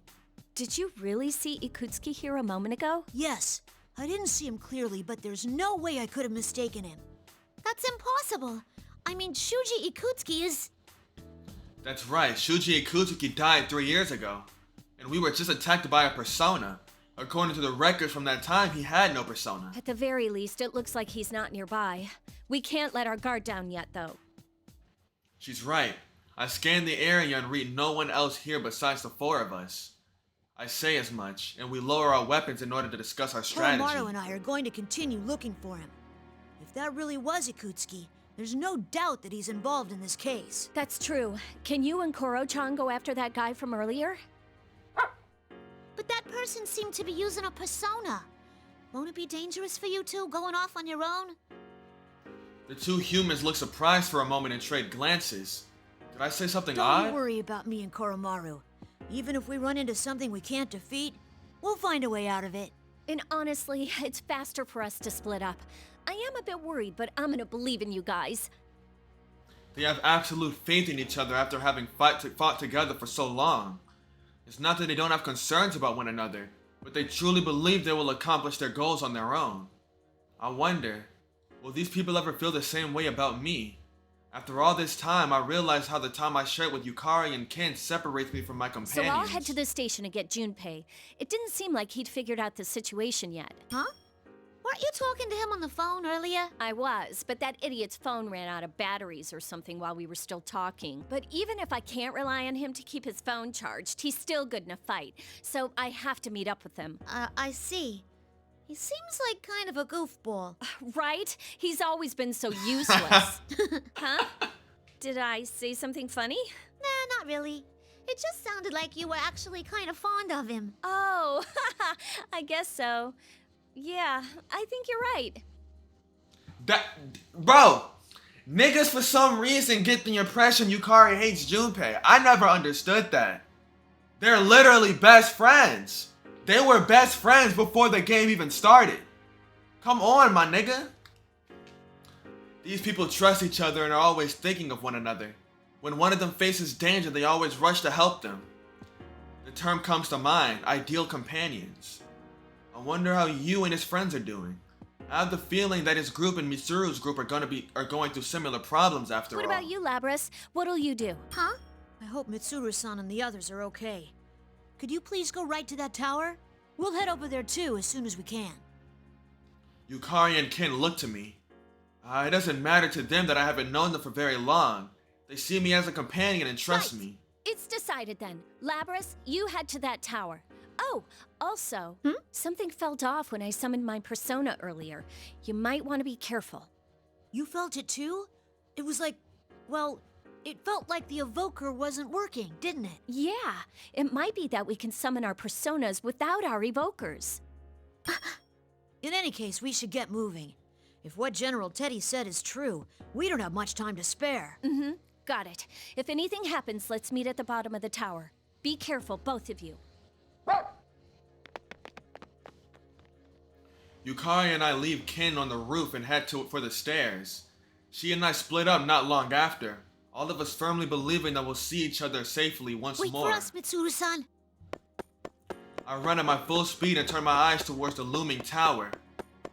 did you really see Ikutsuki here a moment ago? Yes. I didn't see him clearly, but there's no way I could have mistaken him. That's impossible. I mean, Shuji Ikutsuki is... That's right, Shuji Ikutsuki died 3 years ago. And we were just attacked by a persona. According to the records from that time, he had no persona. At the very least, it looks like he's not nearby. We can't let our guard down yet, though. She's right. I scanned the area and read no one else here besides the 4 of us. I say as much, and we lower our weapons in order to discuss our strategy. Koromaru and I are going to continue looking for him. If that really was Ikutsuki, there's no doubt that he's involved in this case. That's true. Can you and Koro-chan go after that guy from earlier? But that person seemed to be using a persona. Won't it be dangerous for you two going off on your own? The 2 humans look surprised for a moment and trade glances. Did I say something odd? Don't worry about me and Koromaru. Even if we run into something we can't defeat, we'll find a way out of it. And honestly, it's faster for us to split up. I am a bit worried, but I'm gonna believe in you guys. They have absolute faith in each other after having fought together for so long. It's not that they don't have concerns about one another, but they truly believe they will accomplish their goals on their own. I wonder, will these people ever feel the same way about me? After all this time, I realize how the time I shared with Yukari and Ken separates me from my companions. So I'll head to the station and get Junpei. It didn't seem like he'd figured out the situation yet. Huh? Weren't you talking to him on the phone earlier? I was, but that idiot's phone ran out of batteries or something while we were still talking. But even if I can't rely on him to keep his phone charged, he's still good in a fight. So I have to meet up with him. I see. He seems like kind of a goofball. Right? He's always been so useless. Huh? Did I say something funny? Nah, not really. It just sounded like you were actually kind of fond of him. Oh, I guess so. Yeah, I think you're right. Bro, niggas for some reason get the impression Yukari hates Junpei. I never understood that. They're literally best friends. They were best friends before the game even started. Come on, my nigga. These people trust each other and are always thinking of one another. When one of them faces danger, they always rush to help them. The term comes to mind, ideal companions. I wonder how you and his friends are doing. I have the feeling that his group and Mitsuru's group are going through similar problems after all. What about you, Labras? What'll you do? Huh? I hope Mitsuru-san and the others are okay. Could you please go right to that tower? We'll head over there too as soon as we can. Yukari and Ken look to me. It doesn't matter to them that I haven't known them for very long. They see me as a companion and trust me. It's decided then. Labras, you head to that tower. Oh, also, something felt off when I summoned my persona earlier. You might want to be careful. You felt it too? It was like, well, it felt like the evoker wasn't working, didn't it? Yeah, it might be that we can summon our personas without our evokers. In any case, we should get moving. If what General Teddy said is true, we don't have much time to spare. Got it. If anything happens, let's meet at the bottom of the tower. Be careful, both of you. Yukari and I leave Ken on the roof and head for the stairs. She and I split up not long after, all of us firmly believing that we'll see each other safely once more. Wait for us, Mitsuru-san. I run at my full speed and turn my eyes towards the looming tower.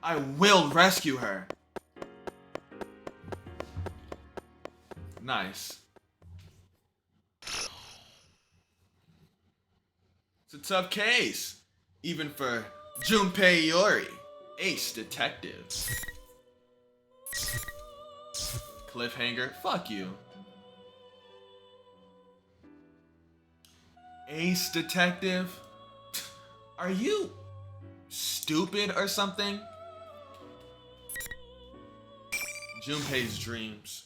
I will rescue her. Nice. It's a tough case, even for Junpei Iori. Ace Detective. Cliffhanger. Fuck you. Ace Detective? Are you stupid or something? Junpei's dreams.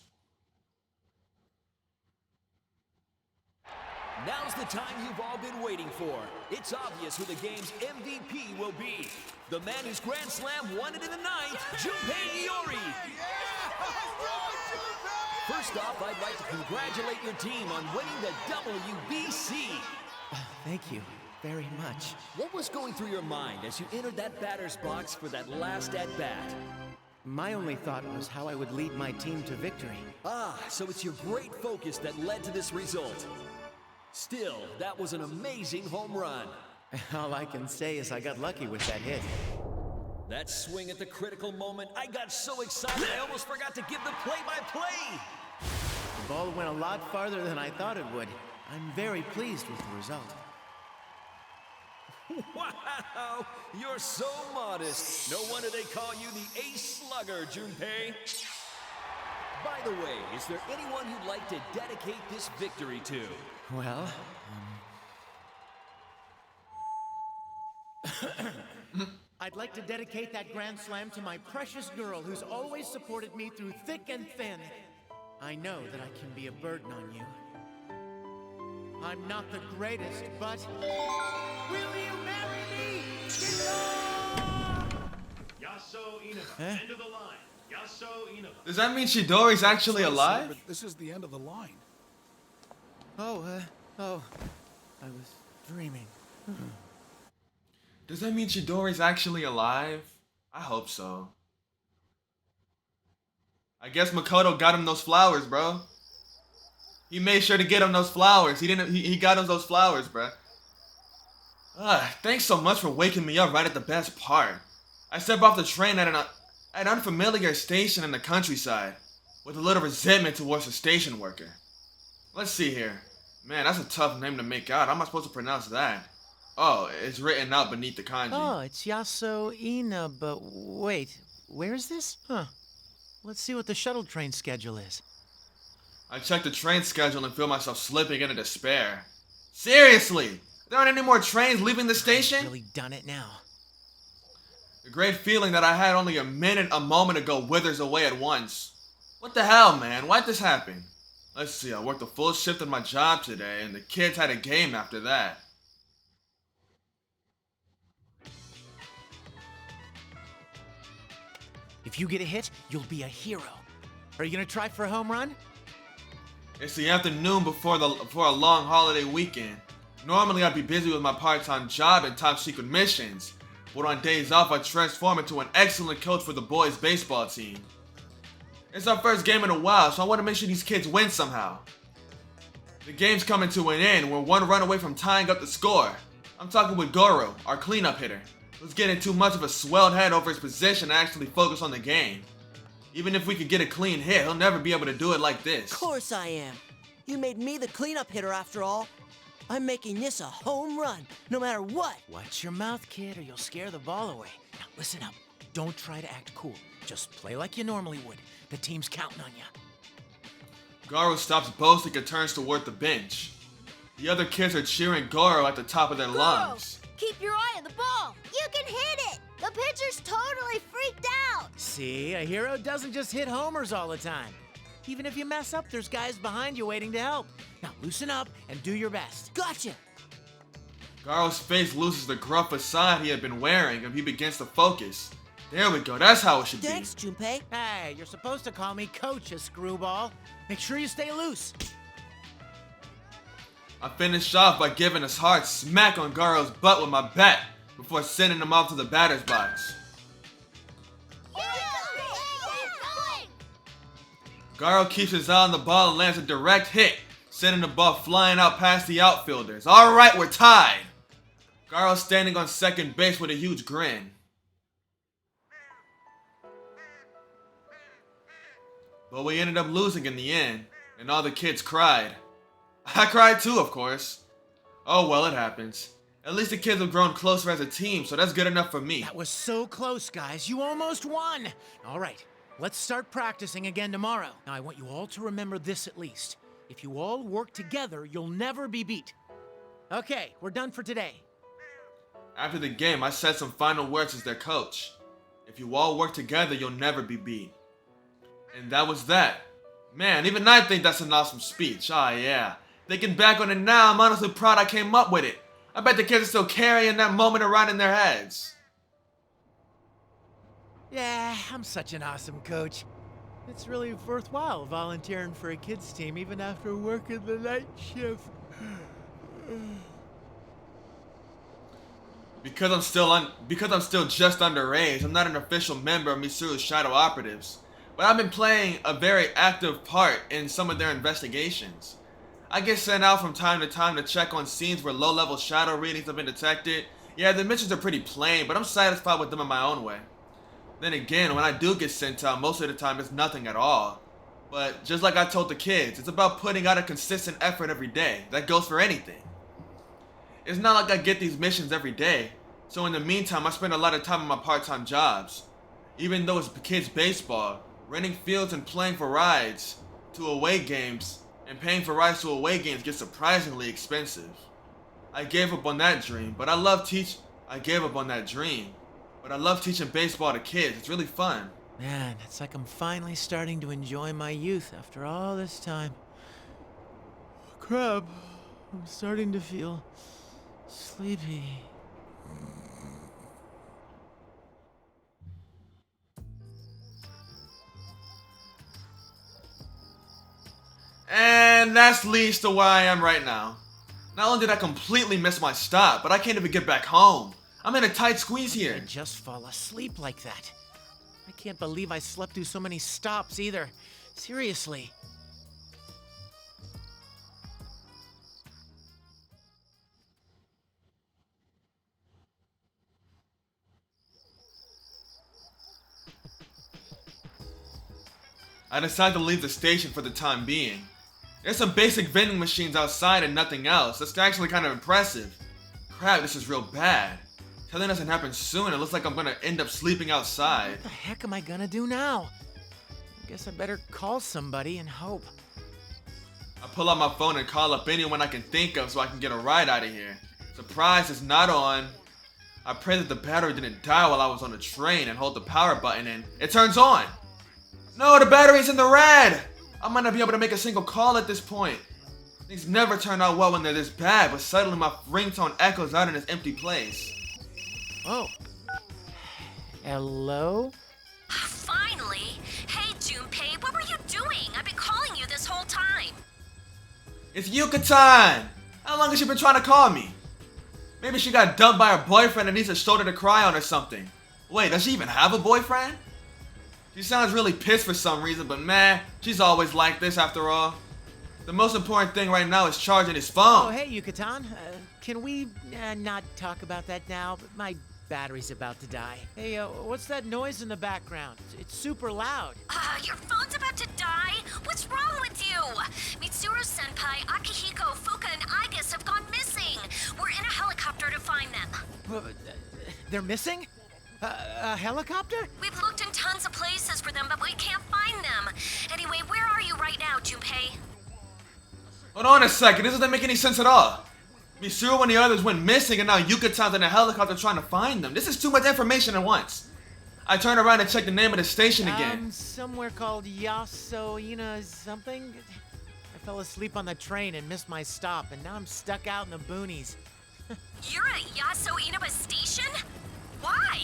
Now's the time you've all been waiting for. It's obvious who the game's MVP will be. The man whose Grand Slam won it in the ninth, Junpei Iori. First off, I'd like to congratulate your team on winning the WBC. Thank you very much. What was going through your mind as you entered that batter's box for that last at-bat? My only thought was how I would lead my team to victory. Ah, so it's your great focus that led to this result. Still, that was an amazing home run. All I can say is I got lucky with that hit. That swing at the critical moment, I got so excited I almost forgot to give the play-by-play. The ball went a lot farther than I thought it would. I'm very pleased with the result. Wow, you're so modest. No wonder they call you the Ace Slugger, Junpei. By the way, is there anyone you'd like to dedicate this victory to? Well, I'd like to dedicate that Grand Slam to my precious girl who's always supported me through thick and thin. I know that I can be a burden on you. I'm not the greatest, but will you marry me? Yaso Inaba, end of the line. Yaso Inaba. Does that mean Chidori's actually alive? But this is the end of the line. Oh, I was dreaming. Does that mean Chidori's actually alive? I hope so. I guess Makoto got him those flowers, bro. He made sure to get him those flowers. He got him those flowers, bro. Thanks so much for waking me up right at the best part. I stepped off the train at an unfamiliar station in the countryside, with a little resentment towards the station worker. Let's see here. Man, that's a tough name to make out. How am I supposed to pronounce that? Oh, it's written out beneath the kanji. Oh, it's Yaso Inaba. Wait, where is this? Huh. Let's see what the shuttle train schedule is. I checked the train schedule and feel myself slipping into despair. Seriously! There aren't any more trains leaving the station? I've really done it now. The great feeling that I had only a moment ago withers away at once. What the hell, man? Why'd this happen? Let's see, I worked a full shift at my job today, and the kids had a game after that. If you get a hit, you'll be a hero. Are you gonna try for a home run? It's the afternoon before a long holiday weekend. Normally I'd be busy with my part-time job and top secret missions, but on days off I transform into an excellent coach for the boys' baseball team. It's our first game in a while, so I want to make sure these kids win somehow. The game's coming to an end. We're one run away from tying up the score. I'm talking with Goro, our cleanup hitter, who's getting too much of a swelled head over his position to actually focus on the game. Even if we could get a clean hit, he'll never be able to do it like this. Of course I am. You made me the cleanup hitter after all. I'm making this a home run, no matter what. Watch your mouth, kid, or you'll scare the ball away. Now listen up. Don't try to act cool. Just play like you normally would. The team's counting on you. Goro stops boasting and turns toward the bench. The other kids are cheering Goro at the top of their lungs. Keep your eye on the ball. You can hit it. The pitcher's totally freaked out. See, a hero doesn't just hit homers all the time. Even if you mess up, there's guys behind you waiting to help. Now loosen up and do your best. Gotcha. Goro's face loses the gruff facade he had been wearing and he begins to focus. There we go, that's how it should be. Thanks, Junpei. Hey, you're supposed to call me Coach, a screwball. Make sure you stay loose. I finished off by giving a hard smack on Goro's butt with my bat before sending him off to the batter's box. Goro keeps his eye on the ball and lands a direct hit, sending the ball flying out past the outfielders. Alright, we're tied! Garo's standing on second base with a huge grin. But we ended up losing in the end, and all the kids cried. I cried too, of course. Oh well, it happens. At least the kids have grown closer as a team, so that's good enough for me. That was so close, guys. You almost won. All right, let's start practicing again tomorrow. Now, I want you all to remember this at least. If you all work together, you'll never be beat. Okay, we're done for today. After the game, I said some final words as their coach. If you all work together, you'll never be beat. And that was that. Man, even I think that's an awesome speech. Ah, yeah. Thinking back on it now, I'm honestly proud I came up with it. I bet the kids are still carrying that moment around in their heads. Yeah, I'm such an awesome coach. It's really worthwhile volunteering for a kids team even after working the night shift. Because I'm still just underage, I'm not an official member of Mitsuru's Shadow Operatives, but I've been playing a very active part in some of their investigations. I get sent out from time to time to check on scenes where low-level shadow readings have been detected. Yeah, the missions are pretty plain, but I'm satisfied with them in my own way. Then again, when I do get sent out, most of the time it's nothing at all. But just like I told the kids, it's about putting out a consistent effort every day. That goes for anything. It's not like I get these missions every day, so in the meantime I spend a lot of time on my part-time jobs. Even though it's kids baseball, renting fields and playing for rides to away games, and paying for rides to away games gets surprisingly expensive. I gave up on that dream, but I love teaching baseball to kids. It's really fun. Man, it's like I'm finally starting to enjoy my youth after all this time. Crap, I'm starting to feel sleepy. And that leads to where I am right now. Not only did I completely miss my stop, but I can't even get back home. I'm in a tight squeeze here. I just fall asleep like that. I can't believe I slept through so many stops either. Seriously. I decided to leave the station for the time being. There's some basic vending machines outside and nothing else. That's actually kind of impressive. Crap, this is real bad. Till that doesn't happen soon, it looks like I'm gonna end up sleeping outside. What the heck am I gonna do now? I guess I better call somebody and hope. I pull out my phone and call up anyone I can think of so I can get a ride out of here. Surprise, it's not on. I pray that the battery didn't die while I was on the train and hold the power button and it turns on. No, the battery's in the red! I might not be able to make a single call at this point. Things never turn out well when they're this bad, but suddenly my ringtone echoes out in this empty place. Oh. Hello? Finally! Hey, Junpei, what were you doing? I've been calling you this whole time. It's Yuka-tan! How long has she been trying to call me? Maybe she got dumped by her boyfriend and needs a shoulder to cry on or something. Wait, does she even have a boyfriend? She sounds really pissed for some reason, but man, she's always like this after all. The most important thing right now is charging his phone. Oh, hey, Yuka-tan. Can we not talk about that now? My battery's about to die. Hey, what's that noise in the background? It's super loud. Your phone's about to die? What's wrong with you? Mitsuru-senpai, Akihiko, Fuka, and Igus have gone missing. We're in a helicopter to find them. They're missing? A helicopter? We've looked in tons of places for them, but we can't find them. Anyway, where are you right now, Junpei? Hold on a second, this doesn't make any sense at all. Mitsuru and the others went missing and now Yuka-tan's in a helicopter trying to find them. This is too much information at once. I turn around and check the name of the station again. Somewhere called Yasuina something? I fell asleep on the train and missed my stop, and now I'm stuck out in the boonies. You're at Yaso Inaba Station? Why?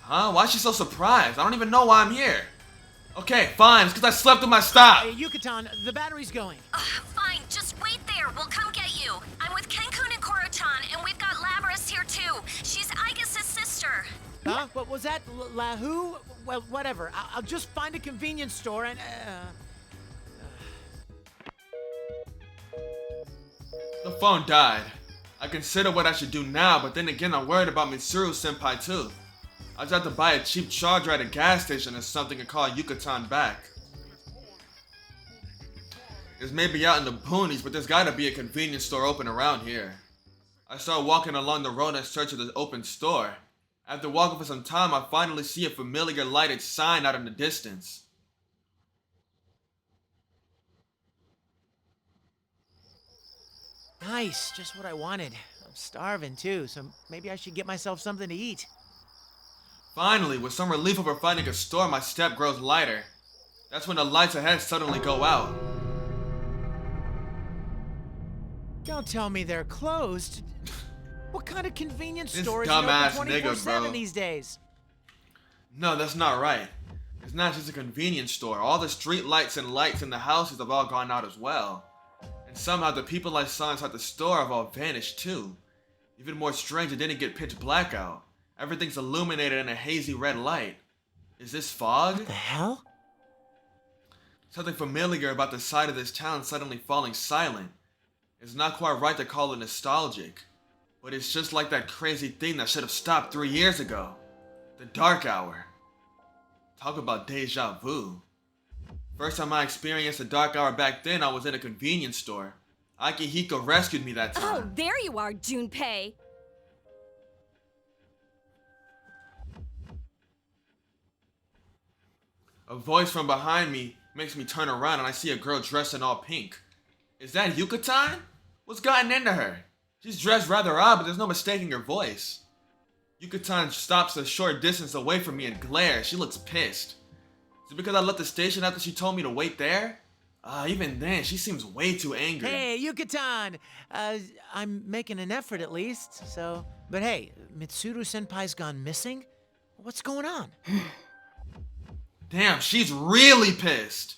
Huh? Why is she so surprised? I don't even know why I'm here. Okay, fine. It's because I slept through my stop. Hey, Yuka-tan, the battery's going. Fine, just wait there. We'll come get you. I'm with Kenkun and Koro-chan, and we've got Labrys here too. She's Igus' sister. Huh? What was that? Who? Well, whatever. I'll just find a convenience store and... The phone died. I consider what I should do now, but then again I'm worried about Mitsuru-senpai too. I just have to buy a cheap charger at a gas station or something and call Yuka-tan back. It's maybe out in the boonies, but there's gotta be a convenience store open around here. I start walking along the road in search of the open store. After walking for some time, I finally see a familiar lighted sign out in the distance. Nice, just what I wanted. I'm starving too, so maybe I should get myself something to eat. Finally, with some relief over finding a store, my step grows lighter. That's when the lights ahead suddenly go out. Don't tell me they're closed. What kind of convenience This store is dumbass open nigga, 24/7 bro. these days? No, that's not right. It's not just a convenience store. All the street lights and lights in the houses have all gone out as well. And somehow the people I saw inside the store have all vanished too. Even more strange, it didn't get pitch black out. Everything's illuminated in a hazy red light. Is this fog? What the hell? Something familiar about the side of this town suddenly falling silent. It's not quite right to call it nostalgic, but it's just like that crazy thing that should have stopped 3 years ago. The dark hour. Talk about deja vu. First time I experienced a dark hour back then, I was in a convenience store. Akihiko rescued me that time. Oh, there you are, Junpei. A voice from behind me makes me turn around and I see a girl dressed in all pink. Is that Yuka-tan? What's gotten into her? She's dressed rather odd, but there's no mistaking her voice. Yuka-tan stops a short distance away from me and glares. She looks pissed. Is it because I left the station after she told me to wait there? Even then, she seems way too angry. Hey, Yuka-tan! I'm making an effort at least, so... But hey, Mitsuru-senpai's gone missing? What's going on? Damn, she's really pissed.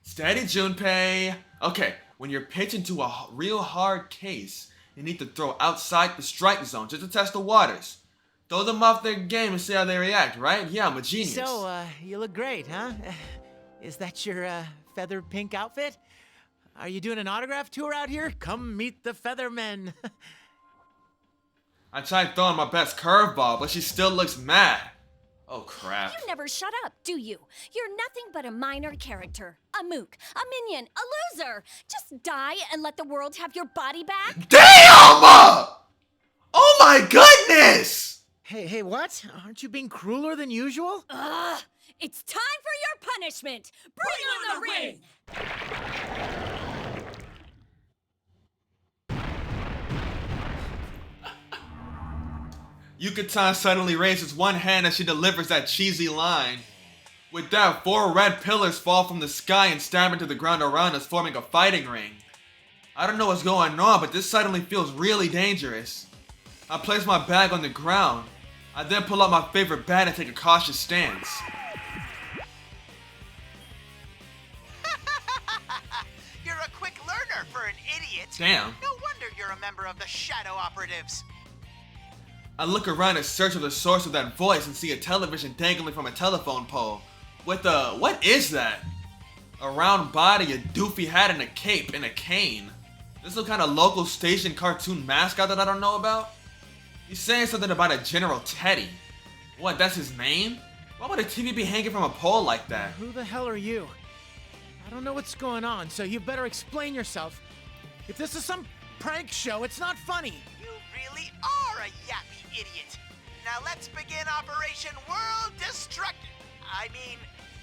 Steady, Junpei. Okay, when you're pitching to a real hard case, you need to throw outside the strike zone just to test the waters. Throw them off their game and see how they react, right? Yeah, I'm a genius. So, you look great, huh? Is that your, feather pink outfit? Are you doing an autograph tour out here? Come meet the Feathermen. I tried throwing my best curveball, but she still looks mad. Oh, crap. You never shut up, do you? You're nothing but a minor character. A mook, a minion, a loser. Just die and let the world have your body back? Damn! Oh my goodness! Hey, what? Aren't you being crueler than usual? Ugh! It's time for your punishment! Bring on the ring! Yuka-tan suddenly raises one hand as she delivers that cheesy line. With that, 4 red pillars fall from the sky and stab into the ground around us, forming a fighting ring. I don't know what's going on, but this suddenly feels really dangerous. I place my bag on the ground. I then pull out my favorite bat and take a cautious stance. You're a quick learner for an idiot. Damn. No wonder you're a member of the Shadow Operatives. I look around in search of the source of that voice and see a television dangling from a telephone pole. With a, what is that? A round body, a doofy hat, and a cape, and a cane. This is some kind of local station cartoon mascot that I don't know about? He's saying something about a General Teddy. What, that's his name? Why would a TV be hanging from a pole like that? Who the hell are you? I don't know what's going on, so you better explain yourself. If this is some prank show, it's not funny. You really are a yappy idiot. Now let's begin Operation World Destruct... I mean,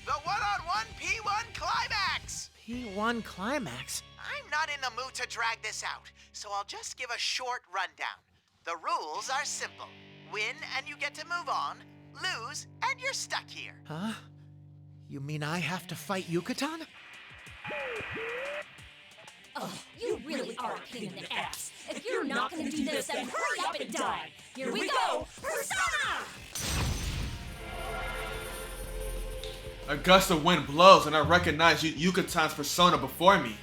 the one-on-one P1 Climax! P1 Climax? I'm not in the mood to drag this out, so I'll just give a short rundown. The rules are simple. Win and you get to move on. Lose and you're stuck here. Huh? You mean I have to fight Yuka-tan? Oh, you really are a pain in the ass. If you're not gonna do this, then hurry up and die. Here we go, Persona! A gust of wind blows and I recognize Yuka-tan's persona before me.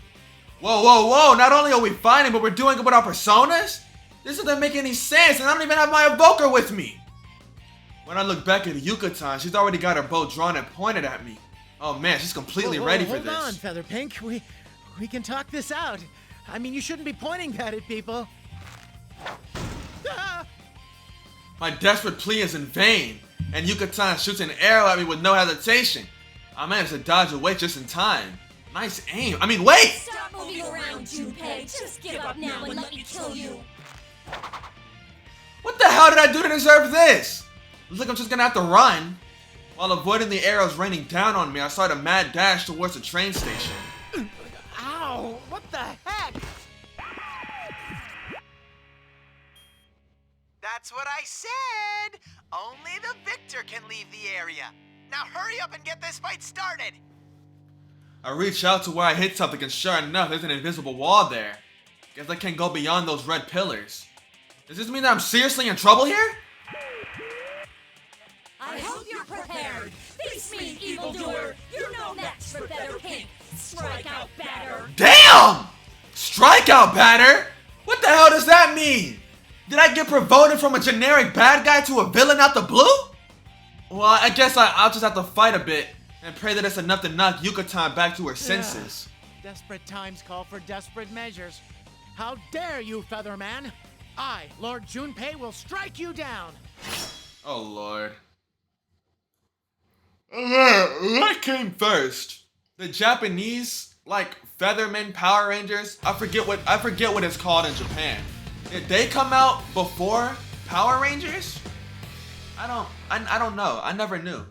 Whoa, whoa, whoa, not only are we fighting, but we're doing it with our personas? This doesn't make any sense and I don't even have my evoker with me. When I look back at Yuka-tan, she's already got her bow drawn and pointed at me. Oh man, she's completely ready for this. Hold on, Featherpink. We can talk this out. I mean, you shouldn't be pointing that at people. Ah! My desperate plea is in vain, and Yuka-tan shoots an arrow at me with no hesitation. I managed to dodge away just in time. Nice aim. I mean, wait! Stop moving around, Junpei. Just give up now and let me kill you. What the hell did I do to deserve this? Looks like I'm just gonna have to run. While avoiding the arrows raining down on me, I started a mad dash towards the train station. Ow! What the heck? That's what I said! Only the victor can leave the area. Now hurry up and get this fight started! I reach out to where I hit something, and sure enough, there's an invisible wall there. Guess I can't go beyond those red pillars. Does this mean that I'm seriously in trouble here? I hope you're prepared. Face me, evildoer. You're no match for Feather Pink. Strike out, batter. Damn! Strikeout batter? What the hell does that mean? Did I get promoted from a generic bad guy to a villain out the blue? Well, I guess I'll just have to fight a bit and pray that it's enough to knock Yuka-tan back to her senses. Desperate times call for desperate measures. How dare you, Featherman? I, Lord Junpei, will strike you down. Oh, Lord. What came first? The Japanese, like, Featherman Power Rangers? I forget what it's called in Japan. Did they come out before Power Rangers? I don't know. I never knew.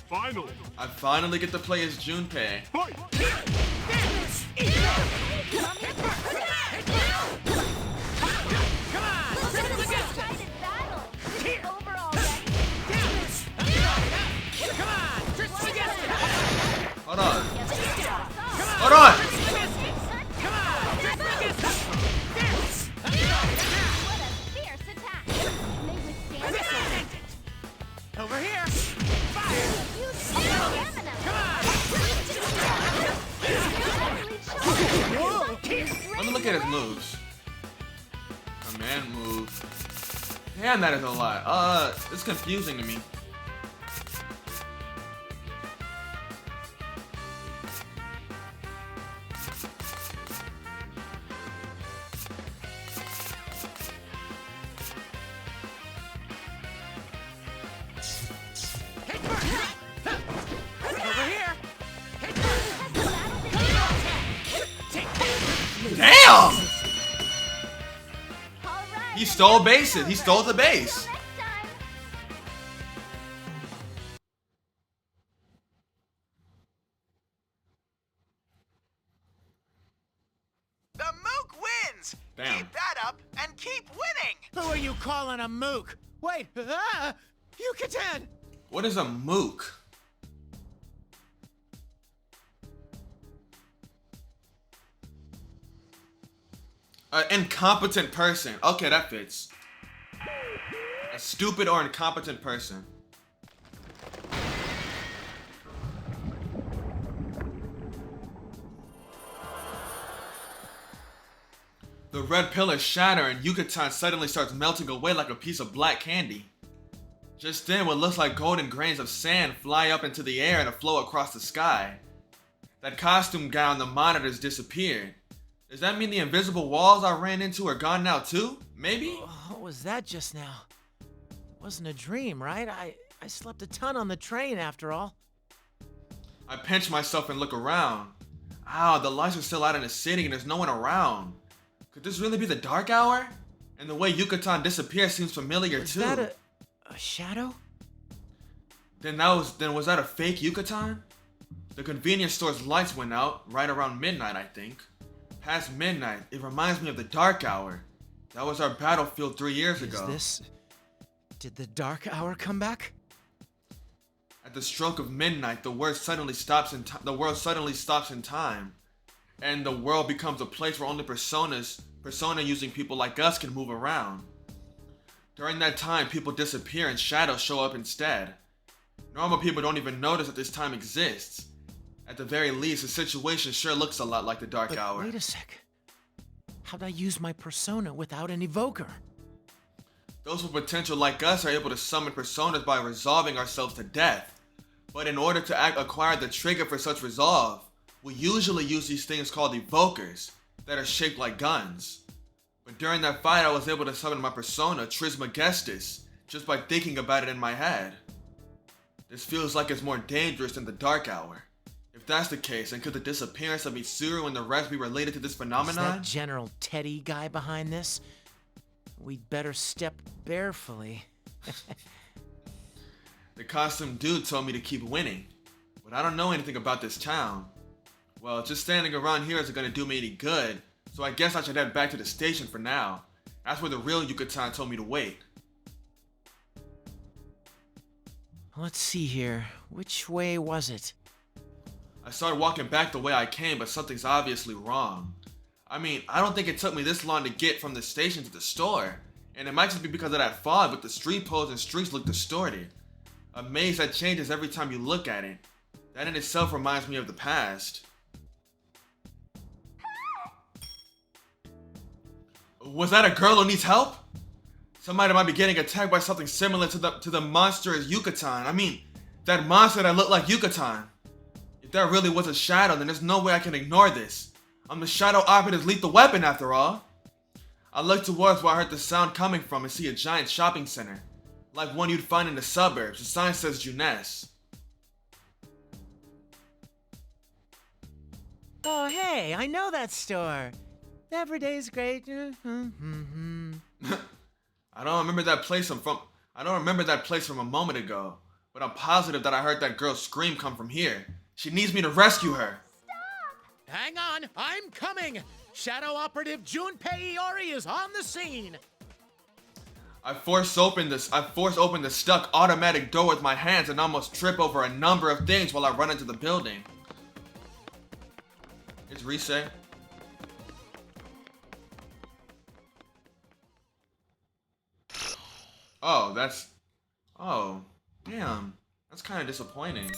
Finally. I finally get to play as Junpei. Hold on. Hold on! Over here! Let me look at his moves. Command move. Damn, that is a lot. It's confusing to me. Damn! He stole bases. He stole the base. The Mook wins! Damn. Keep that up and keep winning! Who are you calling a mook? Wait, Yuka-tan! What is a mook? An incompetent person. Okay, that fits. A stupid or incompetent person. The red pillars shatter and Yuka-tan suddenly starts melting away like a piece of black candy. Just then, what looks like golden grains of sand fly up into the air and flow across the sky. That costume guy on the monitors disappeared. Does that mean the invisible walls I ran into are gone now too? Maybe? What was that just now? It wasn't a dream, right? I slept a ton on the train after all. I pinch myself and look around. Ow, the lights are still out in the city and there's no one around. Could this really be the dark hour? And the way Yuka-tan disappeared seems familiar too. Is that a shadow? Then was that a fake Yuka-tan? The convenience store's lights went out right around midnight, I think. Past midnight, it reminds me of the dark hour. That was our battlefield 3 years ago. Did the dark hour come back? At the stroke of midnight, the world suddenly stops in time. And the world becomes a place where only persona-using people like us can move around. During that time, people disappear and shadows show up instead. Normal people don't even notice that this time exists. At the very least, the situation sure looks a lot like the dark hour. Wait a sec. How'd I use my persona without an evoker? Those with potential like us are able to summon personas by resolving ourselves to death. But in order to acquire the trigger for such resolve, we usually use these things called evokers that are shaped like guns. But during that fight, I was able to summon my persona, Trismegistus, just by thinking about it in my head. This feels like it's more dangerous than the dark hour. If If that's the case, then could the disappearance of Mitsuru and the rest be related to this Is phenomenon? that General Teddy guy behind this? We'd better step barefully. The costume dude told me to keep winning, but I don't know anything about this town. Well, just standing around here isn't gonna do me any good, so I guess I should head back to the station for now. That's where the real Yucatan told me to wait. Let's see here. Which way was it? I started walking back the way I came, but something's obviously wrong. I mean, I don't think it took me this long to get from the station to the store. And it might just be because of that fog, but the street poles and streets look distorted. A maze that changes every time you look at it. That in itself reminds me of the past. Was that a girl who needs help? Somebody might be getting attacked by something similar to the monster as Yucatan. I mean, that monster that looked like Yucatan. If that really was a shadow, then there's no way I can ignore this. I'm the Shadow Operative's lethal weapon after all. I look towards where I heard the sound coming from and see a giant shopping center. Like one you'd find in the suburbs. The sign says Jeunesse. Oh, hey, I know that store. Every day's great. I don't remember that place from a moment ago, but I'm positive that I heard that girl's scream come from here. She needs me to rescue her. Hang on, I'm coming! Shadow Operative JUNPEI AHHHH is on the scene! I force open the stuck automatic door with my hands and almost trip over a number of things while I run into the building. It's Rise. Oh, damn. That's kind of disappointing.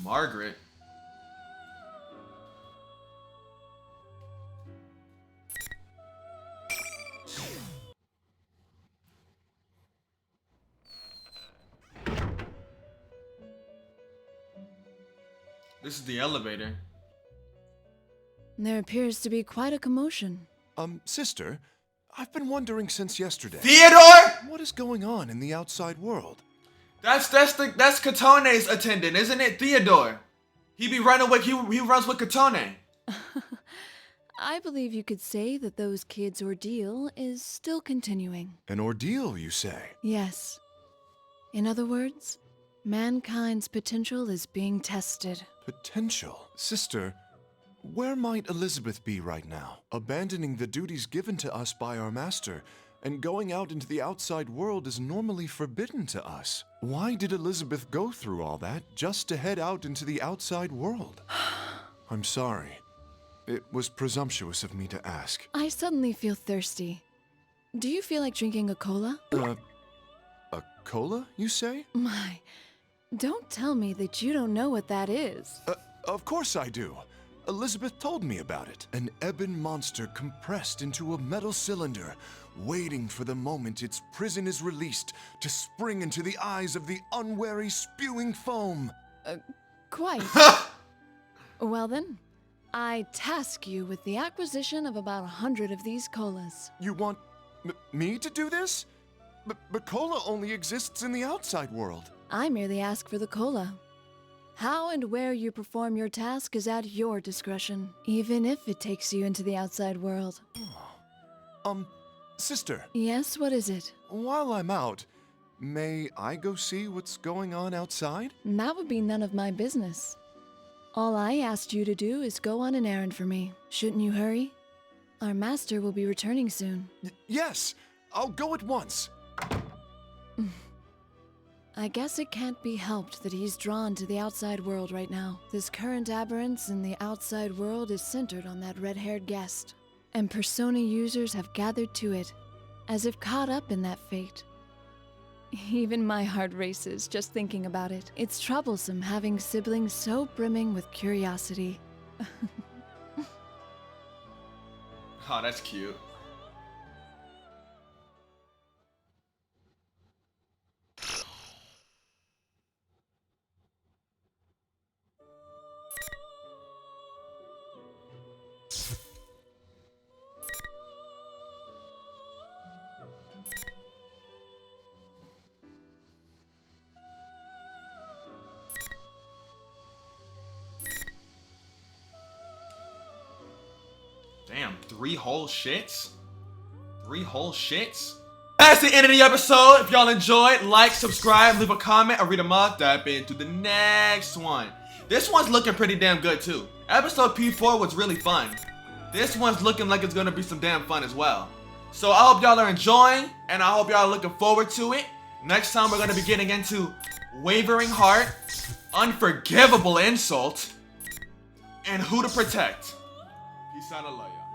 Margaret. This is the elevator. There appears to be quite a commotion. Sister, I've been wondering since yesterday. Theodore! What is going on in the outside world? That's Katone's attendant, isn't it? Theodore. He runs with Katone. I believe you could say that those kids' ordeal is still continuing. An ordeal, you say? Yes. In other words, mankind's potential is being tested. Potential? Sister, where might Elizabeth be right now? Abandoning the duties given to us by our master and going out into the outside world is normally forbidden to us. Why did Elizabeth go through all that just to head out into the outside world? I'm sorry. It was presumptuous of me to ask. I suddenly feel thirsty. Do you feel like drinking a cola? A cola, you say? My, don't tell me that you don't know what that is. Of course I do. Elizabeth told me about it. An ebon monster compressed into a metal cylinder, waiting for the moment its prison is released to spring into the eyes of the unwary spewing foam. Quite. Well then, I task you with the acquisition of about 100 of these colas. You want me to do this? But cola only exists in the outside world. I merely ask for the cola. How and where you perform your task is at your discretion, even if it takes you into the outside world. Sister. Yes, what is it? While I'm out, may I go see what's going on outside? That would be none of my business. All I asked you to do is go on an errand for me. Shouldn't you hurry? Our master will be returning soon. Yes, I'll go at once. I guess it can't be helped that he's drawn to the outside world right now. This current aberrance in the outside world is centered on that red-haired guest. And Persona users have gathered to it, as if caught up in that fate. Even my heart races just thinking about it. It's troublesome having siblings so brimming with curiosity. Oh, that's cute. Damn, 3 whole shits? 3 whole shits? That's the end of the episode. If y'all enjoyed, like, subscribe, leave a comment, or read them up. Dive into the next one. This one's looking pretty damn good too. Episode P4 was really fun. This one's looking like it's gonna be some damn fun as well. So I hope y'all are enjoying, and I hope y'all are looking forward to it. Next time we're gonna be getting into Wavering Heart, Unforgivable Insult, and Who to Protect. Peace out, I love y'all.